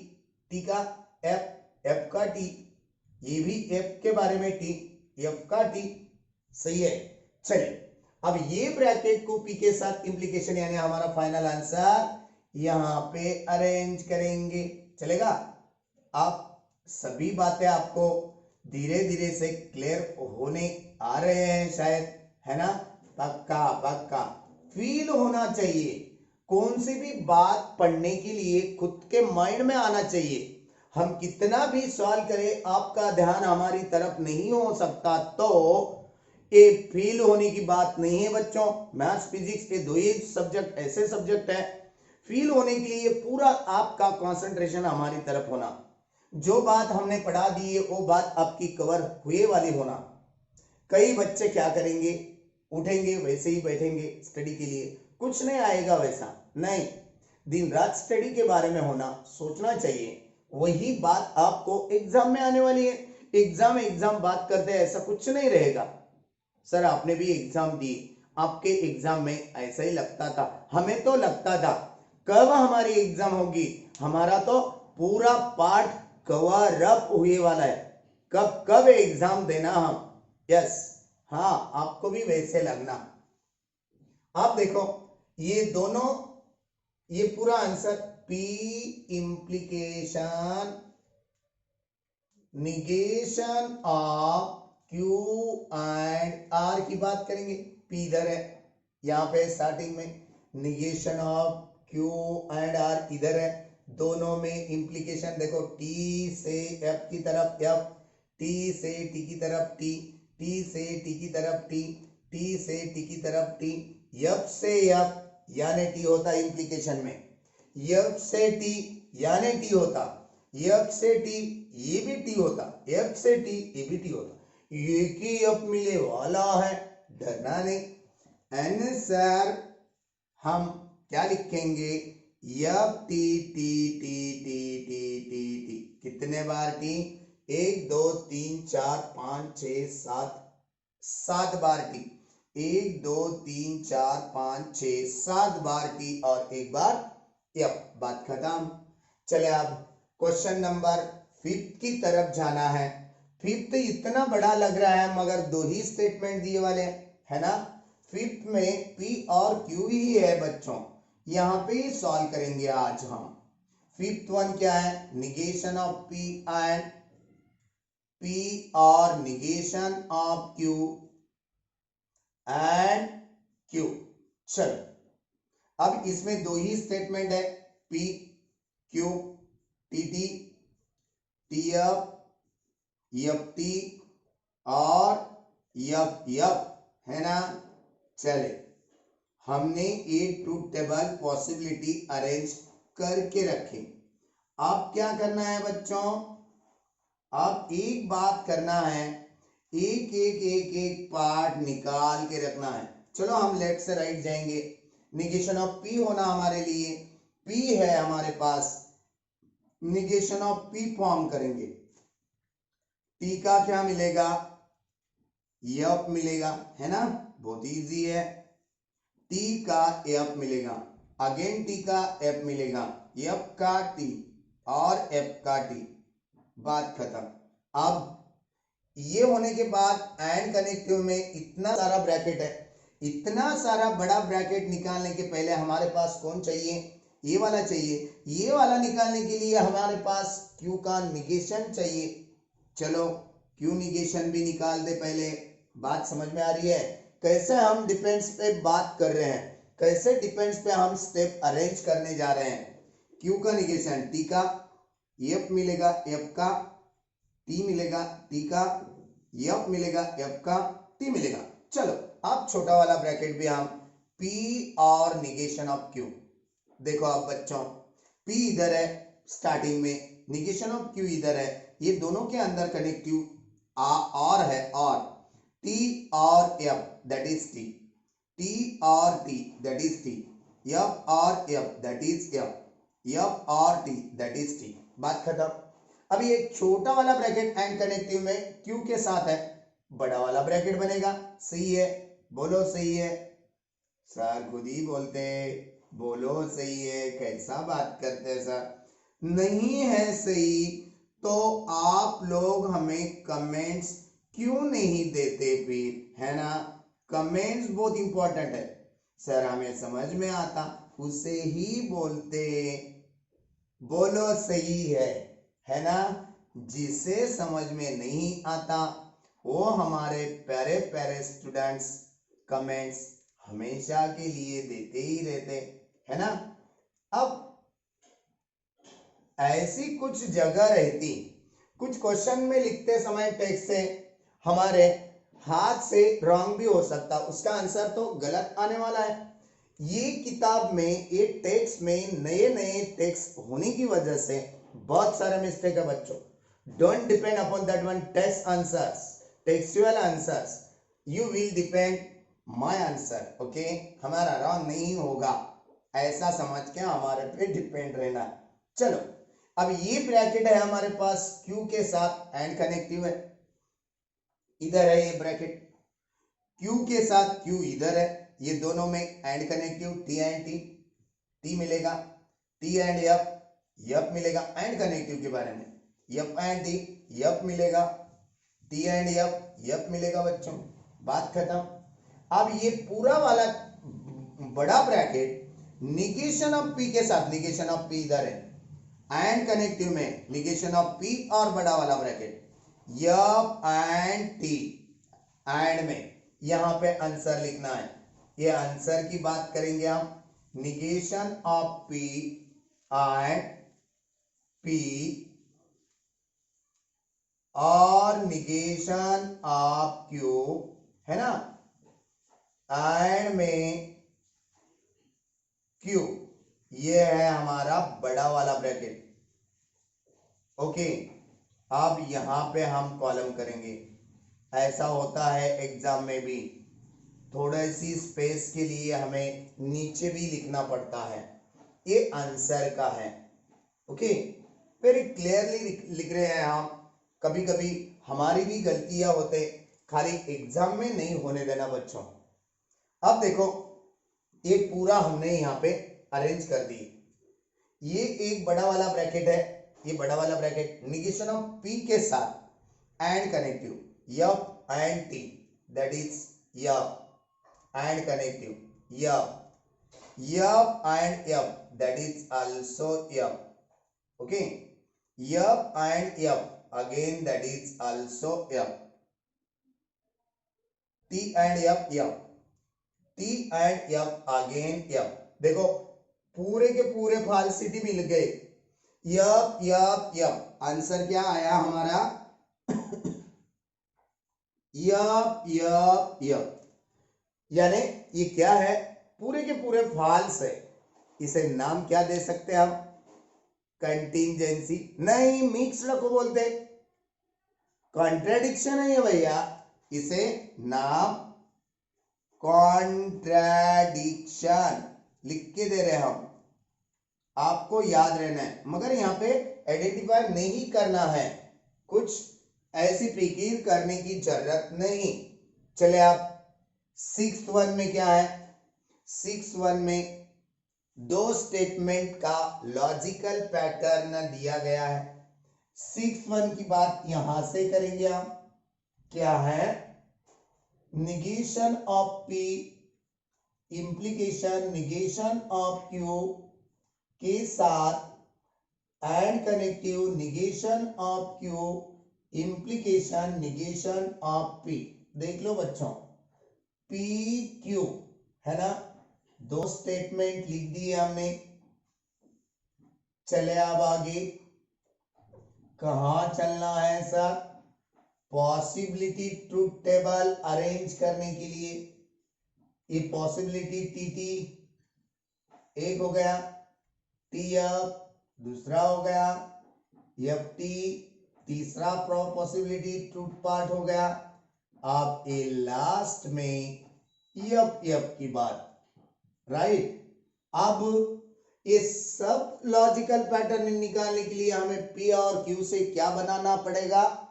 टी का एफ, एफ का टी, ये भी एफ के बारे में टी, एफ का टी, सही है। चलिए अब ये ब्रैकेट को पी के साथ इंप्लीकेशन यानी हमारा फाइनल आंसर यहां पे अरेंज करेंगे, चलेगा। आप सभी बातें आपको धीरे धीरे से क्लियर होने आ रहे हैं शायद, है ना। पक्का पक्का फील होना चाहिए, कौन सी भी बात पढ़ने के लिए खुद के माइंड में आना चाहिए। हम कितना भी सवाल करें आपका ध्यान हमारी तरफ नहीं हो सकता तो ये फील होने की बात नहीं है बच्चों। मैथ्स फिजिक्स के दो ही सब्जेक्ट ऐसे सब्जेक्ट है, फील होने के लिए पूरा आपका कंसंट्रेशन हमारी तरफ होना, जो बात हमने पढ़ा दी है वो बात आपकी कवर हुए वाली होना। कई बच्चे क्या करेंगे, उठेंगे वैसे ही बैठेंगे स्टडी के लिए, कुछ नहीं आएगा वैसा नहीं, दिन रात स्टडी के बारे में होना, सोचना चाहिए। वही बात आपको एग्जाम में आने वाली है, एग्जाम बात करते हैं ऐसा कुछ नहीं रहेगा। सर आपने भी एग्जाम दी, आपके एग्जाम में ऐसा ही लगता था, हमें तो लगता था कब हमारी एग्जाम होगी, हमारा तो पूरा पार्ट कवर अप हुए वाला है, कब एग्जाम देना हम। यस, हाँ आपको भी वैसे लगना। आप देखो ये दोनों, ये पूरा answer P implication negation of Q and R की बात करेंगे। पी इधर है, यहाँ पे स्टार्टिंग में negation of Q and R इधर है, दोनों में इंप्लीकेशन देखो, टी से एफ की तरफ एफ, टी से टी की तरफ टी, टी से टी की तरफ टी, टी से टी की तरफ टी, एफ से एफ यानी टी होता इंप्लीकेशन में, एफ से टी यानी टी होता, एफ से टी ये भी टी होता, एफ से टी ये भी टी होता, एक ही एफ मिले वाला है, डरना नहीं। आंसर हम क्या लिखेंगे, yep T T T T T T T. कितने बार टी? 1 2 3 4 5 6 7, 7 बार टी। 1 2 3 4 5 6 7 बार टी और 1 बार यप। बात खत्म। चले अब क्वेश्चन नंबर 5 की तरफ जाना है। 5 इतना बड़ा लग रहा है मगर 2 ही स्टेटमेंट दिए वाले है ना। 5 में P और Q ही है बच्चों, यहाँ पे ही सॉल्व करेंगे आज हम। 5th वन क्या है? Negation of P and P और negation of Q and Q। चलो अब इसमें 2 ही स्टेटमेंट है, P Q T T T F yep T और यप यप है ना। चले हमने एक ट्रूथ टेबल पॉसिबिलिटी अरेंज करके रखे। अब क्या करना है बच्चों? अब एक बात करना है, एक एक एक एक पार्ट निकाल के रखना है। चलो हम लेफ्ट से राइट जाएंगे। निगेशन ऑफ पी होना हमारे लिए, पी है हमारे पास, निगेशन ऑफ पी फॉर्म करेंगे। टी का क्या मिलेगा? यप मिलेगा है ना, बहुत इजी है। टी का एफ मिलेगा, अगेन टी का एफ मिलेगा, एफ का टी और एफ का टी। बात खत्म। अब ये होने के बाद एंड कनेक्टिव में इतना सारा ब्रैकेट है, इतना सारा बड़ा ब्रैकेट निकालने के पहले हमारे पास कौन चाहिए? ये वाला चाहिए। ये वाला निकालने के लिए हमारे पास क्यू का निगेशन चाहिए। चलो क्यू निगेशन भी निकाल दे पहले। बात समझ में आ रही है? कैसे हम डिपेंड्स पे बात कर रहे हैं, कैसे डिपेंड्स पे हम स्टेप अरेंज करने जा रहे हैं। क्यू का निगेशन टी का, एफ मिलेगा एफ का, टी मिलेगा टी का, एफ मिलेगा एफ का, टी मिलेगा। चलो अब छोटा वाला ब्रैकेट भी हम पी और निगेशन ऑफ क्यू। देखो आप बच्चों, पी इधर है स्टार्टिंग में, निगेशन ऑफ क्यू इधर है, ये दोनों के अंदर कनेक्टिव और है, और टी और F that is T, T और T that is T, F और F that is F, F और टी दैट इज टी। बात खत्म। अब ये छोटा वाला ब्रैकेट एंड कनेक्टिव में क्यू के साथ है, बड़ा वाला ब्रैकेट बनेगा। सही है? बोलो सही है। सर खुद ही बोलते, बोलो सही है। कैसा बात करते हैं सर? नहीं है सही तो आप लोग हमें कमेंट्स क्यों नहीं देते फिर, है ना। कमेंट्स बहुत इंपॉर्टेंट है। सर हमें समझ में आता उसे ही बोलते। बोलो सही है ना। जिसे समझ में नहीं आता वो हमारे प्यारे प्यारे स्टूडेंट्स कमेंट्स हमेशा के लिए देते ही रहते, है ना। अब ऐसी कुछ जगह रहती, कुछ क्वेश्चन में लिखते समय टेक्स्ट से हमारे हाथ से रॉन्ग भी हो सकता, उसका आंसर तो गलत आने वाला है। ये किताब में, ये टेक्स्ट में नए नए टेक्स्ट होने की वजह से बहुत सारे मिस्टेक है बच्चों। Don't depend upon that one text answers, textual answers, you will depend my answer. Okay, हमारा रॉन्ग नहीं होगा ऐसा समझ के हमारे पे डिपेंड रहना। चलो अब ये ब्रैकेट है हमारे पास क्यू के साथ एंड कनेक्टिव है, इधर है ये ब्रैकेट, क्यू के साथ क्यू इधर है, ये दोनों में and connective T and T, T मिलेगा, टी एंड एफ, एफ मिलेगा। एंड कनेक्टिव के बारे में एफ एंड टी, एफ मिलेगा, टी एंड एफ, एफ मिलेगा बच्चों। बात खत्म। अब ये पूरा वाला बड़ा ब्रैकेट निगेशन ऑफ पी के साथ, निगेशन ऑफ पी इधर है एंड कनेक्टिव में निगेशन ऑफ पी और बड़ा वाला bracket F and T, and में यहां पे आंसर लिखना है। ये आंसर की बात करेंगे हम, negation of P and P और निगेशन ऑफ क्यू, है ना, एंड में क्यू। ये है हमारा बड़ा वाला ब्रैकेट। ओके, अब यहां पे हम कॉलम करेंगे। ऐसा होता है एग्जाम में भी, थोड़ी सी स्पेस के लिए हमें नीचे भी लिखना पड़ता है। ये आंसर का है। ओके, वेरी क्लियरली लिख रहे हैं हम। कभी कभी हमारी भी गलतियां होते, खाली एग्जाम में नहीं होने देना बच्चों। अब देखो, ये पूरा हमने यहाँ पे अरेंज कर दी। ये एक बड़ा वाला ब्रैकेट है, ये बड़ा वाला ब्रैकेट निगेशन ऑफ पी के साथ and connective yep and T, that is yep and connective yep and yep, that is also yep. Okay, yep and yep, again that is also yep. T and yep, yep. T and yep, again yep. देखो पूरे के पूरे फाल्सिटी मिल गए। Yup yup yup, answer क्या आया हमारा? Yup yup yup, यानी ये क्या है? पूरे के पूरे फाल्स है। इसे नाम क्या दे सकते हैं हम? कंटिंजेंसी नहीं, मिक्स्ड को बोलते। कॉन्ट्रेडिक्शन है ये भैया, इसे नाम कॉन्ट्रेडिक्शन लिख के दे रहे हैं हम, आपको याद रहना है। मगर यहाँ पे आइडेंटिफाई नहीं करना है, कुछ ऐसी फिकीर करने की जरूरत नहीं। चले आप 6th वन में क्या है? 6th वन में दो स्टेटमेंट का लॉजिकल पैटर्न दिया गया है। 6th वन की बात यहां से करेंगे हम। क्या है? Negation of P implication negation of Q के साथ and connective negation of Q implication negation of P. देख लो बच्चों, पी क्यू है ना, दो स्टेटमेंट लिख दिए हमने। चले अब आगे, कहां चलना है sir? Possibility truth table arrange करने के लिए। ये पॉसिबिलिटी टीटी एक हो गया, टी एफ दूसरा हो गया, एफ टी तीसरा पॉसिबिलिटी ट्रूथ पार्ट हो गया। अब ये लास्ट में एफ एफ की बात, राइट। अब ये सब लॉजिकल पैटर्न निकालने के लिए हमें पी और क्यू से क्या बनाना पड़ेगा?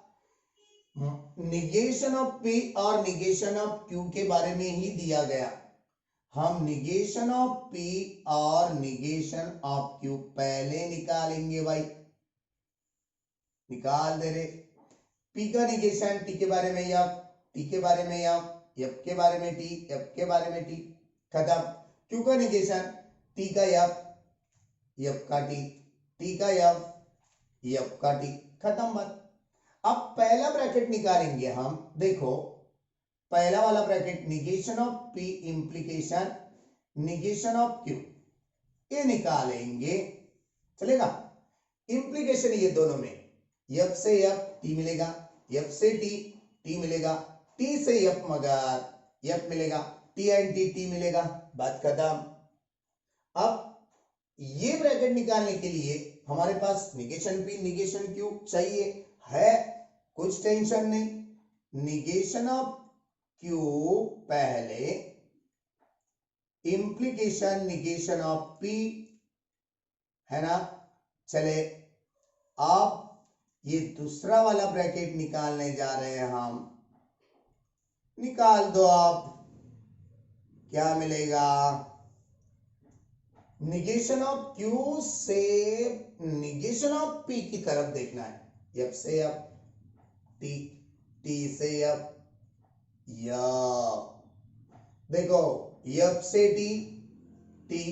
निगेशन ऑफ पी और निगेशन ऑफ क्यू के बारे में ही दिया गया। हम निगेशन ऑफ पी और निगेशन ऑफ क्यू पहले निकालेंगे भाई, निकाल दे रहे। पी का निगेशन टी के बारे में एफ, टी के बारे में एफ के बारे में टी, एफ के बारे में टी, खत्म। क्यू का निगेशन टी का एफ, एफ का टी, टी का एफ, एफ का टी, खत्म बात। अब पहला ब्रैकेट निकालेंगे हम। देखो पहला वाला bracket negation of P implication negation of Q, ये निकालेंगे, चलेगा। इंप्लीकेशन ये दोनों में, एफ से एफ टी मिलेगा, एफ से टी टी मिलेगा, टी से एफ मगर एफ मिलेगा, टी एंड टी मिलेगा, बात खत्म। अब ये ब्रैकेट निकालने के लिए हमारे पास निगेशन पी निगेशन क्यू चाहिए है, कुछ टेंशन नहीं। निगेशन ऑफ क्यू पहले, इंप्लीकेशन निगेशन ऑफ पी, है ना। चले अब ये दूसरा वाला ब्रैकेट निकालने जा रहे हैं हम, निकाल दो आप। क्या मिलेगा? निगेशन ऑफ क्यू से निगेशन ऑफ पी की तरफ देखना है। एफ से एफ टी, टी से एफ, देखो एफ से टी टी,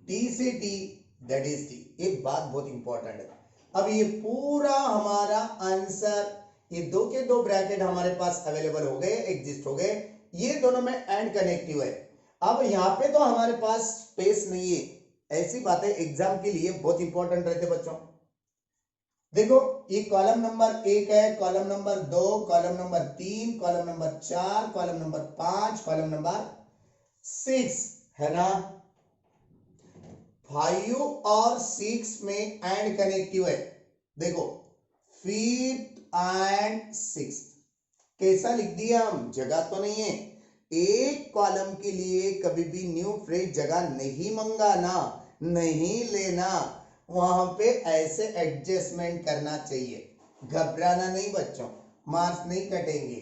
टी से टी, दैट इज टी। एक बात बहुत इंपॉर्टेंट है। अब ये पूरा हमारा आंसर, ये दो के दो ब्रैकेट हमारे पास अवेलेबल हो गए, एग्जिस्ट हो गए। ये दोनों में एंड कनेक्टिव है। अब यहां पे तो हमारे पास स्पेस नहीं है। ऐसी बातें एग्जाम के लिए बहुत इंपॉर्टेंट रहते बच्चों। देखो ये कॉलम नंबर 1 है, column number 2, column number 3, column number 4, column number 5, column number 6, है ना। 5 और 6 में एंड कनेक्टिव है। देखो 5th एंड 6th कैसा लिख दिया हम? जगह तो नहीं है। एक कॉलम के लिए कभी भी न्यू फ्रेज जगह नहीं मंगाना, नहीं लेना, वहां पे ऐसे एडजस्टमेंट करना चाहिए, घबराना नहीं बच्चों, मार्क्स नहीं कटेंगे।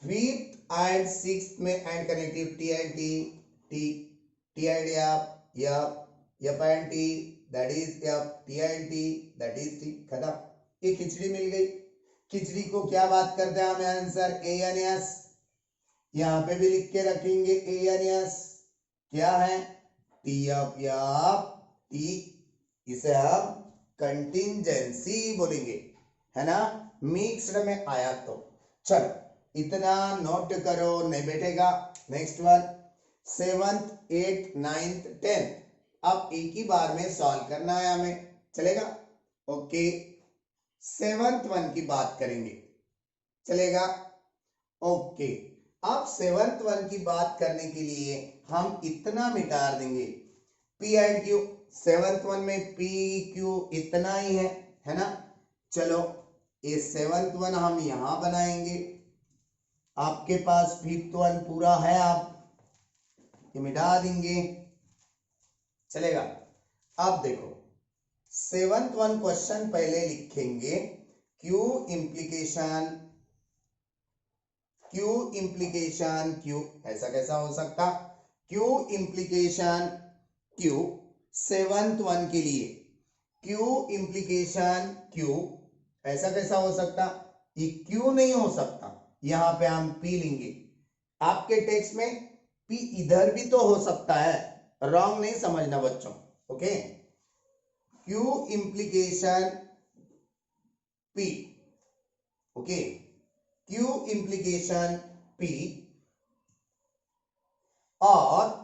फिफ्थ एंड सिक्स्थ में and connective T and T, T T and F and T, that is F, T and T, that is T, खत्म। ये खिचड़ी मिल गई। खिचड़ी को क्या बात करते हैं हमें आंसर ए एन एस, यहां पे भी लिख के रखेंगे ए एन एस, क्या है टी एफ एफ टी, इसे हम कंटिंजेंसी बोलेंगे, है ना, मिक्स्ड में आया तो। चलो इतना नोट करो, नहीं बैठेगा। Next one, seventh eighth ninth tenth, अब एक ही बार में सॉल्व करना है हमें, चलेगा? ओके, सेवंथ वन की बात करेंगे, चलेगा? ओके, अब सेवंथ वन की बात करने के लिए हम इतना मिटा देंगे, P and Q, seventh one में पी क्यू इतना ही है ना। चलो ये सेवंथ वन हम यहां बनाएंगे, आपके पास फिफ्थ वन पूरा है, आप ये मिटा देंगे, चलेगा? अब देखो सेवंथ वन क्वेश्चन पहले लिखेंगे, क्यू इम्प्लीकेशन क्यू, ऐसा कैसा हो सकता, Q implication Q, seventh one के लिए क्यू इम्प्लीकेशन क्यू, ऐसा कैसा हो सकता, ये क्यू नहीं हो सकता, यहां पे हम पी लेंगे। आपके टेक्स्ट में पी इधर भी तो हो सकता है, रॉन्ग नहीं समझना बच्चों, okay. Q implication P, okay, Q implication P और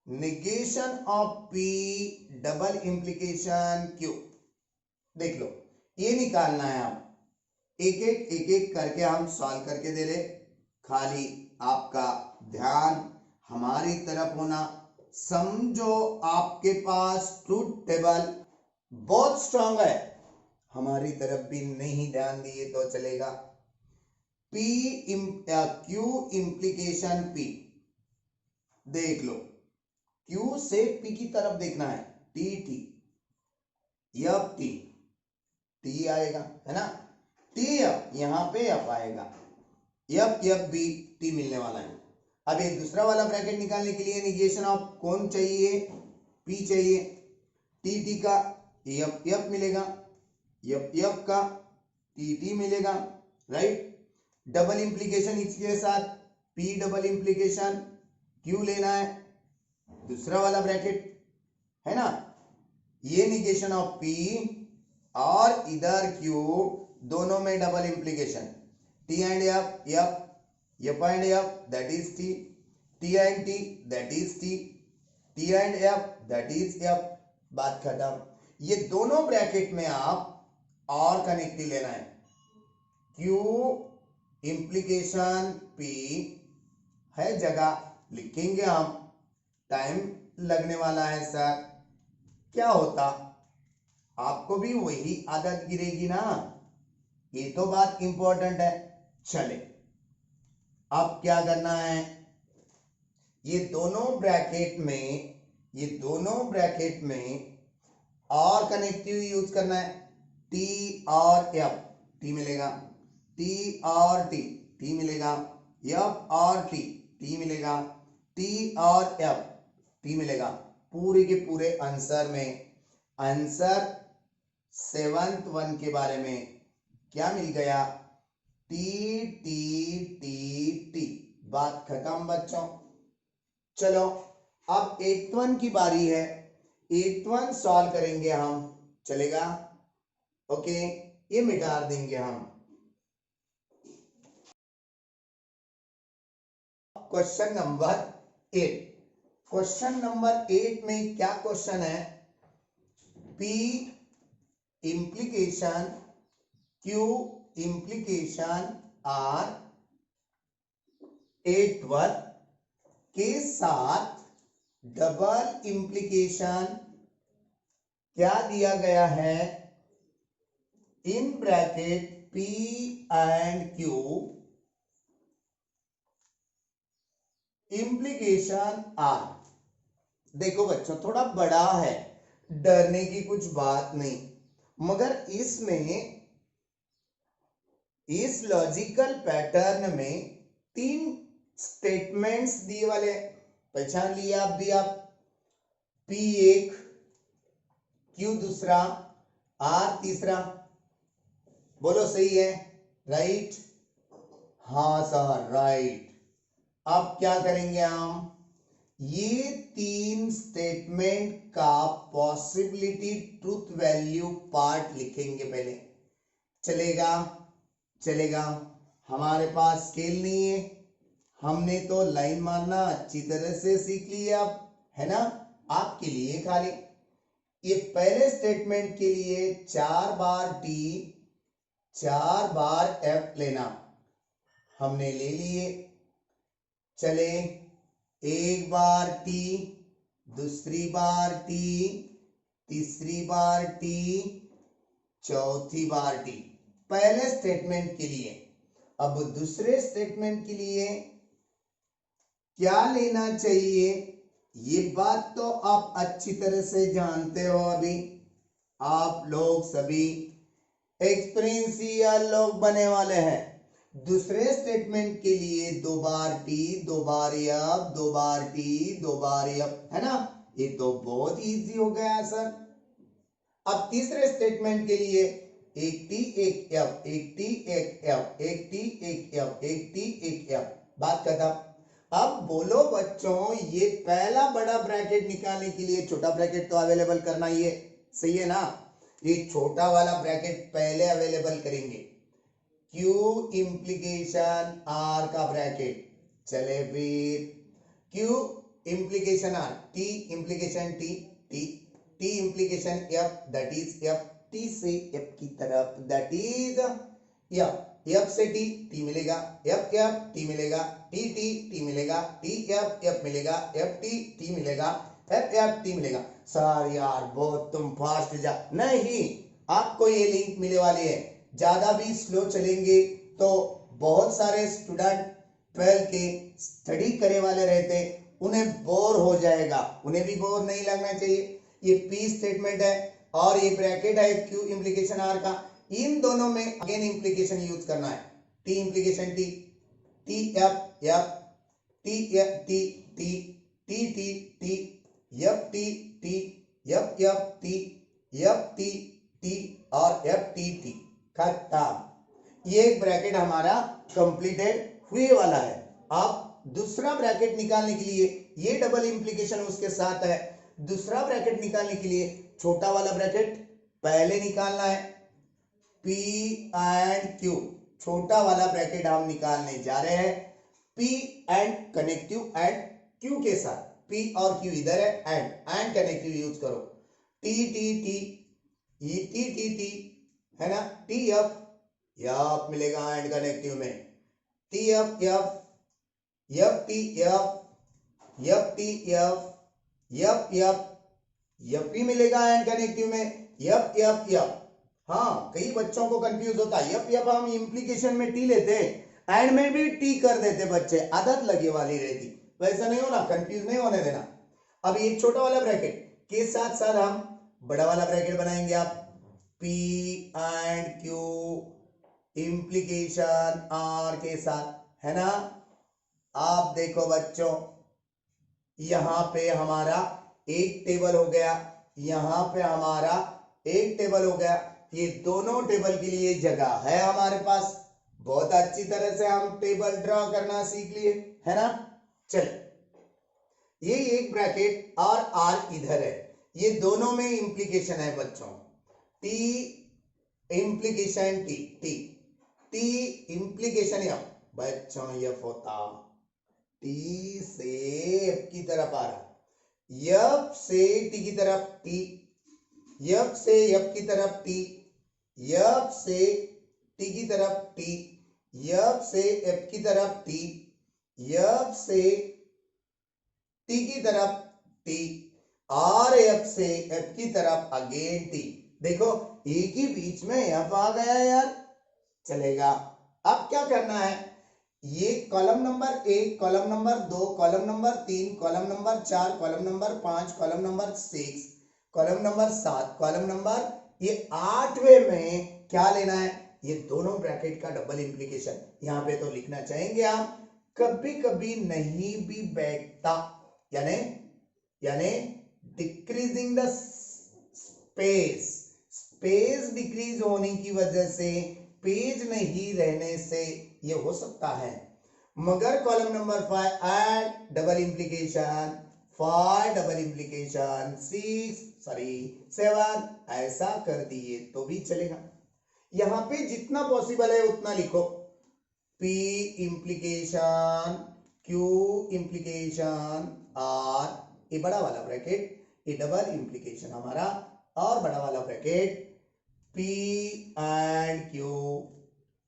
negation of P double implication Q. देख लो ये निकालना है, हम एक एक करके हम सॉल्व करके दे ले, खाली आपका ध्यान हमारी तरफ होना। समझो आपके पास ट्रूथ टेबल बहुत स्ट्रांग है, हमारी तरफ भी नहीं ध्यान दिए तो चलेगा। क्यू इम्प्लीकेशन पी, देख लो क्यू से पी की तरफ देखना है, T T F T, T आएगा, है ना, टी एफ, यहां पे एफ आएगा, एफ एफ बी टी मिलने वाला है। अब ये दूसरा वाला ब्रैकेट निकालने के लिए निगेशन ऑफ कौन चाहिए, पी चाहिए, टी टी का एफ एफ मिलेगा, एफ एफ का टी टी मिलेगा, राइट। डबल इंप्लीकेशन इसके साथ पी डबल इंप्लीकेशन क्यू लेना है, दूसरा वाला ब्रैकेट, है ना, ये निगेशन ऑफ पी और इधर क्यू, दोनों में double implication, T and F, F and F that is T, T and T that is T, T and F that is F, बात खत्म। ये दोनों ब्रैकेट में आप और कनेक्टिव लेना है, क्यू इम्प्लीकेशन पी है, जगह लिखेंगे हम, टाइम लगने वाला है सर, क्या होता, आपको भी वही आदत गिरेगी ना, ये तो बात इंपॉर्टेंट है। चले अब क्या करना है, ये दोनों ब्रैकेट में और कनेक्टिव यूज करना है, टी और एफ, टी मिलेगा, टी और टी, टी मिलेगा, एफ और टी, टी मिलेगा, टी और एफ, टी मिलेगा। पूरे के पूरे आंसर में, आंसर सेवंथ वन के बारे में क्या मिल गया, टी टी टी टी, बात खत्म बच्चों। चलो अब एट्थ वन की बारी है, एट्थ वन सॉल्व करेंगे हम, चलेगा? ओके, ये मिटा देंगे हम। क्वेश्चन नंबर 8, क्वेश्चन नंबर 8 में क्या क्वेश्चन है, P implication Q implication R eighth one के साथ डबल इम्प्लीकेशन क्या दिया गया है, in bracket P and Q implication R, देखो बच्चों थोड़ा बड़ा है, डरने की कुछ बात नहीं, मगर इसमें इस लॉजिकल पैटर्न में 3 स्टेटमेंट्स दिए वाले, पहचान लिए आप भी आप, P एक, Q दूसरा, R तीसरा, बोलो सही है, राइट? हाँ सर राइट। अब क्या करेंगे हम, ये 3 स्टेटमेंट का पॉसिबिलिटी ट्रूथ वैल्यू पार्ट लिखेंगे पहले, चलेगा? चलेगा। हमारे पास स्केल नहीं है, हमने तो लाइन मारना अच्छी तरह से सीख लिया अब, है ना? आपके लिए खाली ये पहले स्टेटमेंट के लिए 4 बार T 4 बार F लेना हमने ले लिए। चले, एक बार T, दूसरी बार T, तीसरी बार T, चौथी बार T, पहले स्टेटमेंट के लिए। अब दूसरे स्टेटमेंट के लिए क्या लेना चाहिए, ये बात तो आप अच्छी तरह से जानते हो, अभी आप लोग सभी एक्सपीरियंशियल लोग बने वाले हैं। दूसरे स्टेटमेंट के लिए 2 बार T 2 बार F 2 बार T 2 बार F, है ना? ये तो बहुत इजी हो गया सर। अब तीसरे स्टेटमेंट के लिए एक T एक F, एक T एक F, एक T एक F, एक T एक F, बात खत्म। अब बोलो बच्चों, ये पहला बड़ा ब्रैकेट निकालने के लिए छोटा ब्रैकेट तो अवेलेबल करना ही है, सही है ना? ये छोटा वाला ब्रैकेट पहले अवेलेबल करेंगे, Q इंप्लीकेशन R का ब्रैकेट, चले फिर Q implication R, T implication T, T implication F, that is F, T से F की तरफ, दैट इज F, F से T मिलेगा, F T मिलेगा, T मिलेगा, T F मिलेगा, F T मिलेगा, F T मिलेगा। सर यार बहुत तुम फास्ट जा, नहीं, आपको ये लिंक मिले वाली है, ज्यादा भी स्लो चलेंगे तो बहुत सारे स्टूडेंट 12 के स्टडी करे वाले रहते, उन्हें बोर हो जाएगा, उन्हें भी बोर नहीं लगना चाहिए। ये P स्टेटमेंट है और ये ब्रैकेट है Q इंप्लीकेशन R का, इन दोनों में अगेन इंप्लीकेशन यूज करना है, T implication T, T F T F T T T T T F T T F T F T T और F T खत्म। ये एक ब्रैकेट हमारा कंप्लीटेड हुए वाला है। अब दूसरा ब्रैकेट निकालने के लिए, ये डबल इंप्लीकेशन उसके साथ है, दूसरा ब्रैकेट निकालने के लिए छोटा वाला ब्रैकेट पहले निकालना है, P एंड Q, छोटा वाला ब्रैकेट हम निकालने जा रहे हैं, P and connective and Q के साथ, P और Q इधर है, एंड कनेक्टिव यूज करो, T है ना, T F मिलेगा एंड कनेक्टिव में, T F F T F मिलेगा एंड कनेक्टिव में, F हाँ, कई बच्चों को कंफ्यूज होता है, F हम इंप्लीकेशन में T लेते हैं एंड में भी T कर देते बच्चे, आदत लगे वाली रहती, वैसा नहीं होना, कंफ्यूज नहीं होने देना। अब ये छोटा वाला ब्रैकेट के साथ साथ हम बड़ा वाला ब्रैकेट बनाएंगे, आप P and Q implication R के साथ, है ना? आप देखो बच्चों, यहां पे हमारा एक टेबल हो गया, यहां पे हमारा एक टेबल हो गया, ये दोनों टेबल के लिए जगह है हमारे पास, बहुत अच्छी तरह से हम टेबल ड्रॉ करना सीख लिए, है ना? चल, ये एक ब्रैकेट और R इधर है, ये दोनों में इंप्लीकेशन है बच्चों, T implication T implication F, बच्चों F होता T से F की तरफ आ रहा, F से T की तरफ T, F से F की तरफ T, F से T की तरफ T, F से F की तरफ T, F से T की तरफ T और F से F की तरफ अगेन T। देखो एक ही बीच में F आ गया यार, चलेगा। अब क्या करना है, ये column number 1, column number 2, column number 3, column number 4, column number 5, column number 6, column number 7, column number ये 8वें में क्या लेना है, ये दोनों ब्रैकेट का डबल इंप्लीकेशन। यहाँ पे तो लिखना चाहेंगे आप, कभी कभी नहीं भी बैठता, यानी यानी decreasing the space, space decrease होने की वजह से, पेज नहीं रहने से ये हो सकता है। मगर column number 5 and double implication, 5 double implication, 7 ऐसा कर दिए तो भी चलेगा। यहां पे जितना पॉसिबल है उतना लिखो, P implication, Q implication, R, ये बड़ा वाला ब्रैकेट, ये डबल इंप्लीकेशन हमारा, और बड़ा वाला bracket P and Q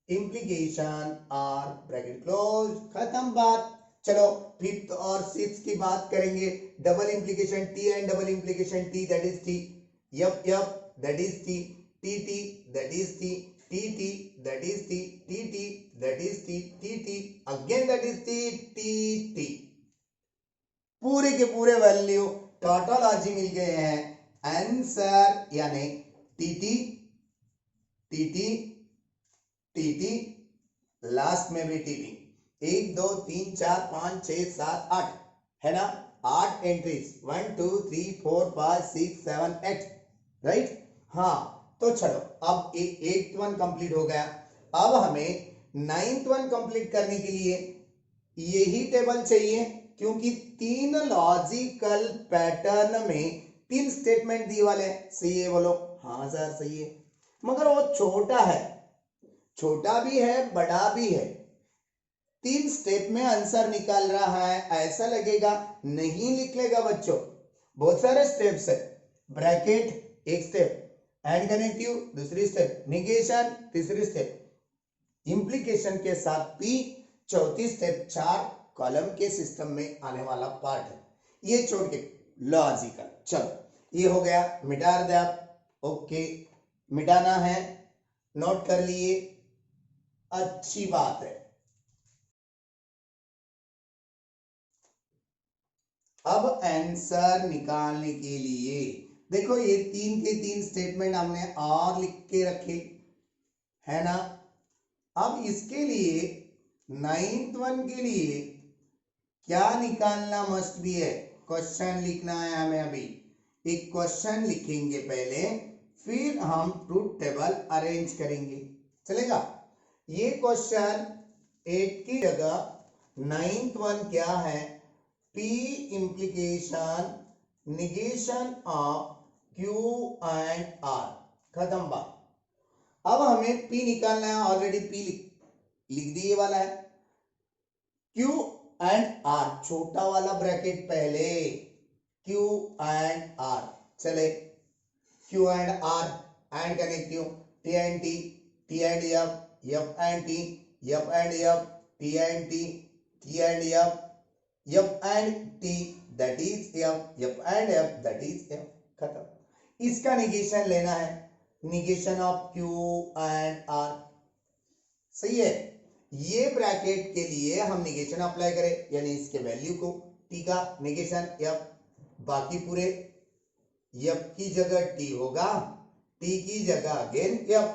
implication R, bracket close, खत्म बात। चलो फिफ्थ और सिक्स की बात करेंगे। Double implication T and double implication T, that is T, yep yep that is T, TT that is T, TT that is T, TT that is T, TT again that is T, TT। पूरे के पूरे value tautology मिल गए हैं। Answer यानी TT, TT, TT, last में भी TT। 1 2 3 4 5 6 7 8 है ना, 8 एंट्रीज, 1 2 3 4 5 6 7 8, राइट। हाँ तो चलो अब एट्थ वन कंप्लीट हो गया। अब हमें 9th वन कंप्लीट करने के लिए यही टेबल चाहिए, क्योंकि 3 लॉजिकल पैटर्न में 3 स्टेटमेंट दिए वाले हैं। सही है बोलो, हाँ सर सही है। मगर वो छोटा है, छोटा भी है बड़ा भी है, 3 स्टेप में आंसर निकाल रहा है, ऐसा लगेगा नहीं निकलेगा बच्चों। बहुत सारे स्टेप्स है। ब्रैकेट एक स्टेप, एंड कनेक्टिव दूसरी स्टेप, निगेशन तीसरी स्टेप, इंप्लीकेशन के साथ P चौथी स्टेप, 4 कॉलम के सिस्टम में आने वाला पार्ट है। ये छोड़ के लॉजिकल। चलो ये हो गया, मिटा दे आप। ओके मिटाना है, नोट कर लिए, अच्छी बात है। अब आंसर निकालने के लिए देखो, ये 3 के 3 स्टेटमेंट हमने और लिख के रखे है ना। अब इसके लिए 9th वन के लिए क्या निकालना मस्ट भी है, क्वेश्चन लिखना है हमें। अभी एक क्वेश्चन लिखेंगे पहले, फिर हम ट्रूथ टेबल अरेंज करेंगे, चलेगा। ये क्वेश्चन 8 की जगह 9th वन क्या है, P implication negation of Q and R, खत्म बात। अब हमें P निकालना है, ऑलरेडी P लिख दिए वाला है। Q and R, छोटा वाला ब्रैकेट पहले, Q and R, चले Q and R and connective, T and T, T and F, F and T, F and F, T and T, T and F, F and T that is F, F and F that is F, खत्म। इसका negation लेना है, negation of Q and R, सही है। ये bracket के लिए हम निगेशन अप्लाई करें, यानी इसके वैल्यू को T का निगेशन F, बाकी पूरे F की जगह T होगा, T की जगह again F,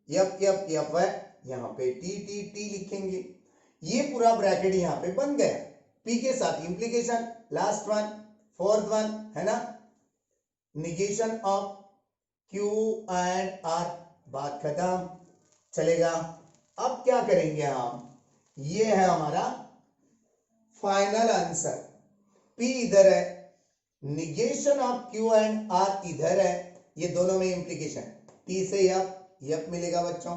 F F F है, यहाँ पे T T T लिखेंगे। ये पूरा ब्रैकेट यहाँ पे बन गया। P के साथ implication, last one, fourth one है ना, negation of Q and R, बात खत्म, चलेगा। अब क्या करेंगे हम, ये है हमारा फाइनल आंसर। P इधर है, negation of Q and R इधर है, ये दोनों में इंप्लीकेशन, T से F मिलेगा बच्चों,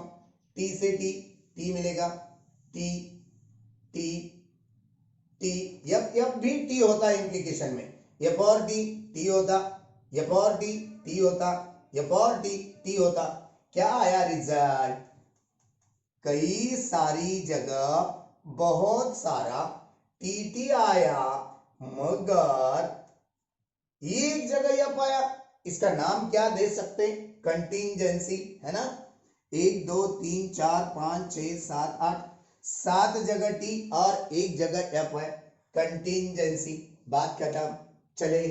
T से T मिलेगा, T T T, F भी T होता है इंप्लीकेशन में, F और T होता, F और T होता, F और T होता। क्या आया रिजल्ट, कई सारी जगह बहुत सारा TT आया, मगर एक जगह F आया। इसका नाम क्या दे सकते, कंटिंजेंसी है ना। 1 2 3 4 5 6 7 8 7 जगह टी और 1 जगह एफ है, कंटिंजेंसी, बात खत्म। चले,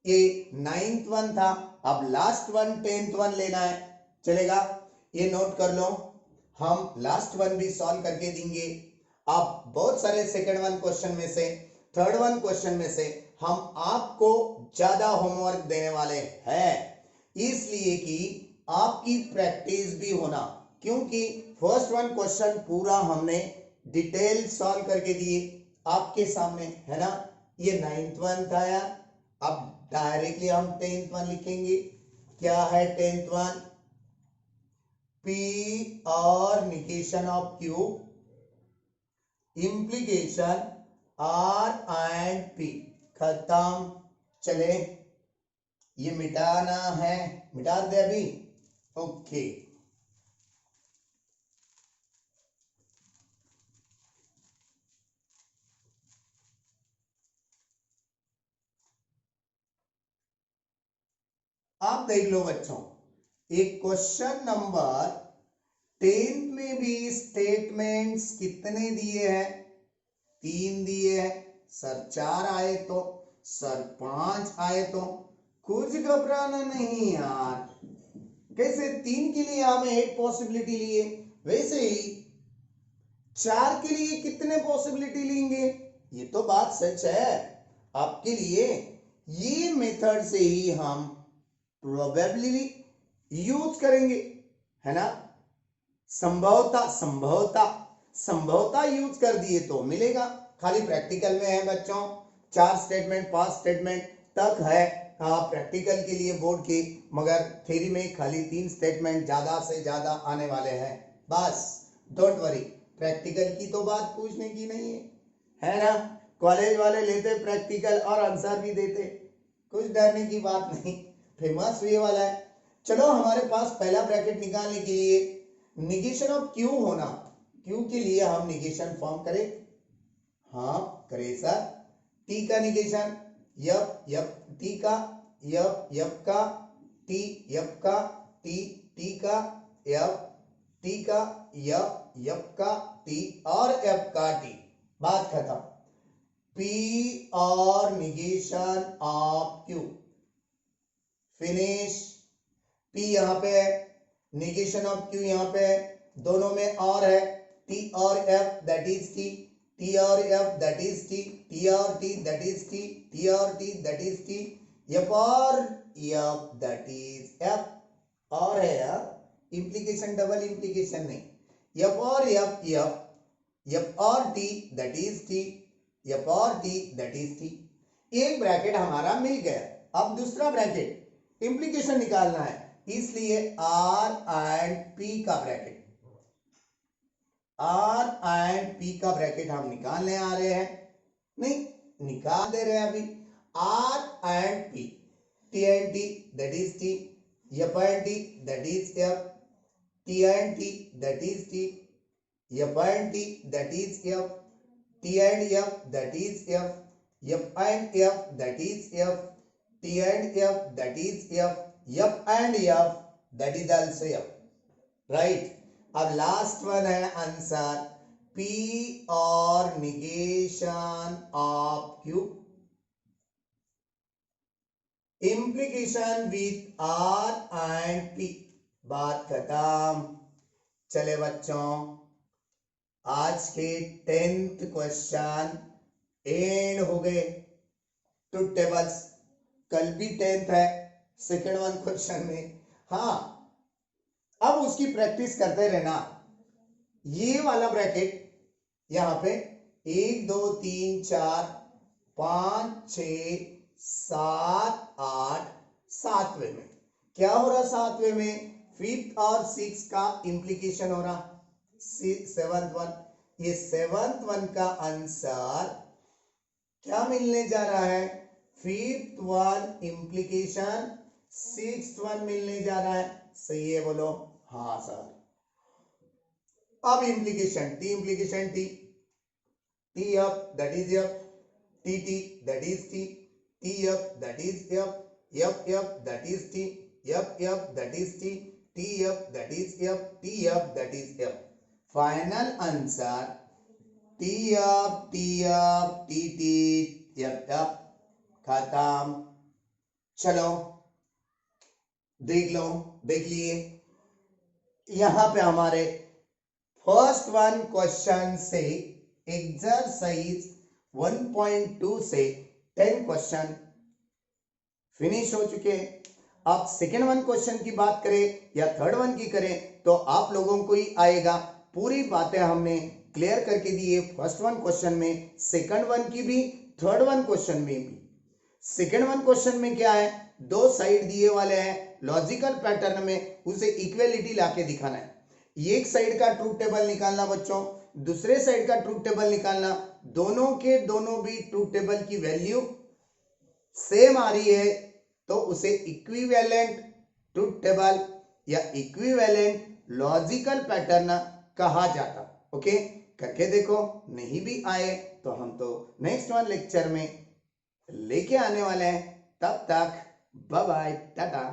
ये 9th वन था, अब लास्ट वन 10th वन लेना है, चलेगा? ये नोट कर लो, हम लास्ट वन भी सॉल्व करके देंगे। अब बहुत सारे सेकंड वन क्वेश्चन में से, थर्ड वन क्वेश्चन में से हम आपको ज्यादा होमवर्क देने वाले हैं, इसलिए कि आपकी प्रैक्टिस भी होना, क्योंकि फर्स्ट वन क्वेश्चन पूरा हमने डिटेल सॉल्व करके दिए आपके सामने, है ना? ये 9th वन था यार। अब डायरेक्टली हम 10th वन लिखेंगे। क्या है 10th वन? P और negation of Q, implication R and P, खत्म। चले, ये मिटाना है, मिटा दे अभी। ओके, आप देख लो बच्चों, एक क्वेश्चन नंबर 10th में भी स्टेटमेंट्स कितने दिए हैं? 3 दिए हैं। सर 4 आए तो, सर 5 आए तो, कुछ घबराना नहीं यार। कैसे 3 के लिए हमें 8 पॉसिबिलिटी लिए, वैसे ही 4 के लिए कितने पॉसिबिलिटी लेंगे? ये तो बात सच है आपके लिए। ये मेथड से ही हम प्रोबेबली यूज करेंगे, है ना? संभवता यूज कर दिए तो मिलेगा। खाली प्रैक्टिकल में है बच्चों, 4 स्टेटमेंट 5 स्टेटमेंट तक है प्रैक्टिकल के लिए बोर्ड के, मगर थ्योरी में खाली 3 स्टेटमेंट ज्यादा से ज्यादा आने वाले हैं बस। डोंट वरी, प्रैक्टिकल की तो बात पूछने की नहीं है ना? कॉलेज वाले लेते प्रैक्टिकल और आंसर भी देते, कुछ डरने की बात नहीं। फेमस ये वाला है। चलो, हमारे पास पहला ब्रैकेट निकालने के लिए निगेशन ऑफ क्यू होना, क्यू के लिए हम निगेशन फॉर्म करें। हाँ करे सर। टी का निगेशन, यप यप टी का, यप यप का टी, यप का टी, टी का यप, टी का यप, यप का टी और यप का टी, बात खत्म। पी और negation of Q, finish. P यहां पे है, निगेशन ऑफ क्यू यहां पे है, दोनों में और है, टी और F that is T, T और F that is T, T और T that is T, T और T that is T, F और एफ दैट इज एफ। और है यार, इंप्लीकेशन डबल इंप्लीकेशन नहीं, एफ और एफ एफ, एफ और T that is T, F और टी दैट इज टी। एक ब्रैकेट हमारा मिल गया। अब दूसरा ब्रैकेट इंप्लीकेशन निकालना है, इसलिए आर एंड पी का ब्रैकेट, आर एंड पी का ब्रैकेट हम निकालने आ रहे हैं, नहीं निकाल दे रहे हैं अभी। R and P, T and T that is T, F and T that is F, T and T that is T, F and T that is F, T and F that is F, F and F that is F, T and F that is F, F and F that is also F, right? अब last one है answer, P और negation of Q, implication with are and P, बात खत्म। चले बच्चों, आज के 10th question and हो गए। ट्रुथ टेबल्स कल भी 10th है सेकंड वन क्वेश्चन में। हाँ, अब उसकी प्रैक्टिस करते रहना। ये वाला ब्रैकेट यहां पे 1 2 3 4 5 6 7 8, सातवें में क्या हो रहा? सातवें में 5th और 6 का इंप्लीकेशन हो रहा, 7th वन। ये 7th वन का आंसर क्या मिलने जा रहा है? 5th one implication 6th one मिलने जा रहा है, सही है बोलो? हाँ सर। अब implication T, implication T, T F that is F, T T that is T, T F that is F, F F that is T, F F that is T, T F that is F, T F that is F. Final answer T up T T yep yep खत्म। चलो देख लो, देख लिए यहां पे हमारे first one question से एक्सरसाइज 1.2 से 10 क्वेश्चन फिनिश हो चुके हैं। अब सेकेंड वन क्वेश्चन की बात करें या थर्ड वन की करें तो आप लोगों को ही आएगा। पूरी बातें हमने क्लियर करके दी है फर्स्ट वन क्वेश्चन में, सेकंड वन की भी, थर्ड वन क्वेश्चन में भी। सेकंड वन क्वेश्चन में क्या है, दो साइड दिए वाले हैं, लॉजिकल पैटर्न में उसे इक्वेलिटी लाके दिखाना है। एक साइड का ट्रूथ टेबल निकालना बच्चों, दूसरे साइड का ट्रूथ टेबल निकालना, दोनों के दोनों भी ट्रूथ टेबल की वैल्यू सेम आ रही है तो उसे इक्विवेलेंट ट्रूथ टेबल या इक्विवेलेंट लॉजिकल पैटर्न कहा जाता। ओके, करके देखो, नहीं भी आए तो हम तो नेक्स्ट वन लेक्चर में लेके आने वाले हैं। तब तक बाय बाय, टाटा।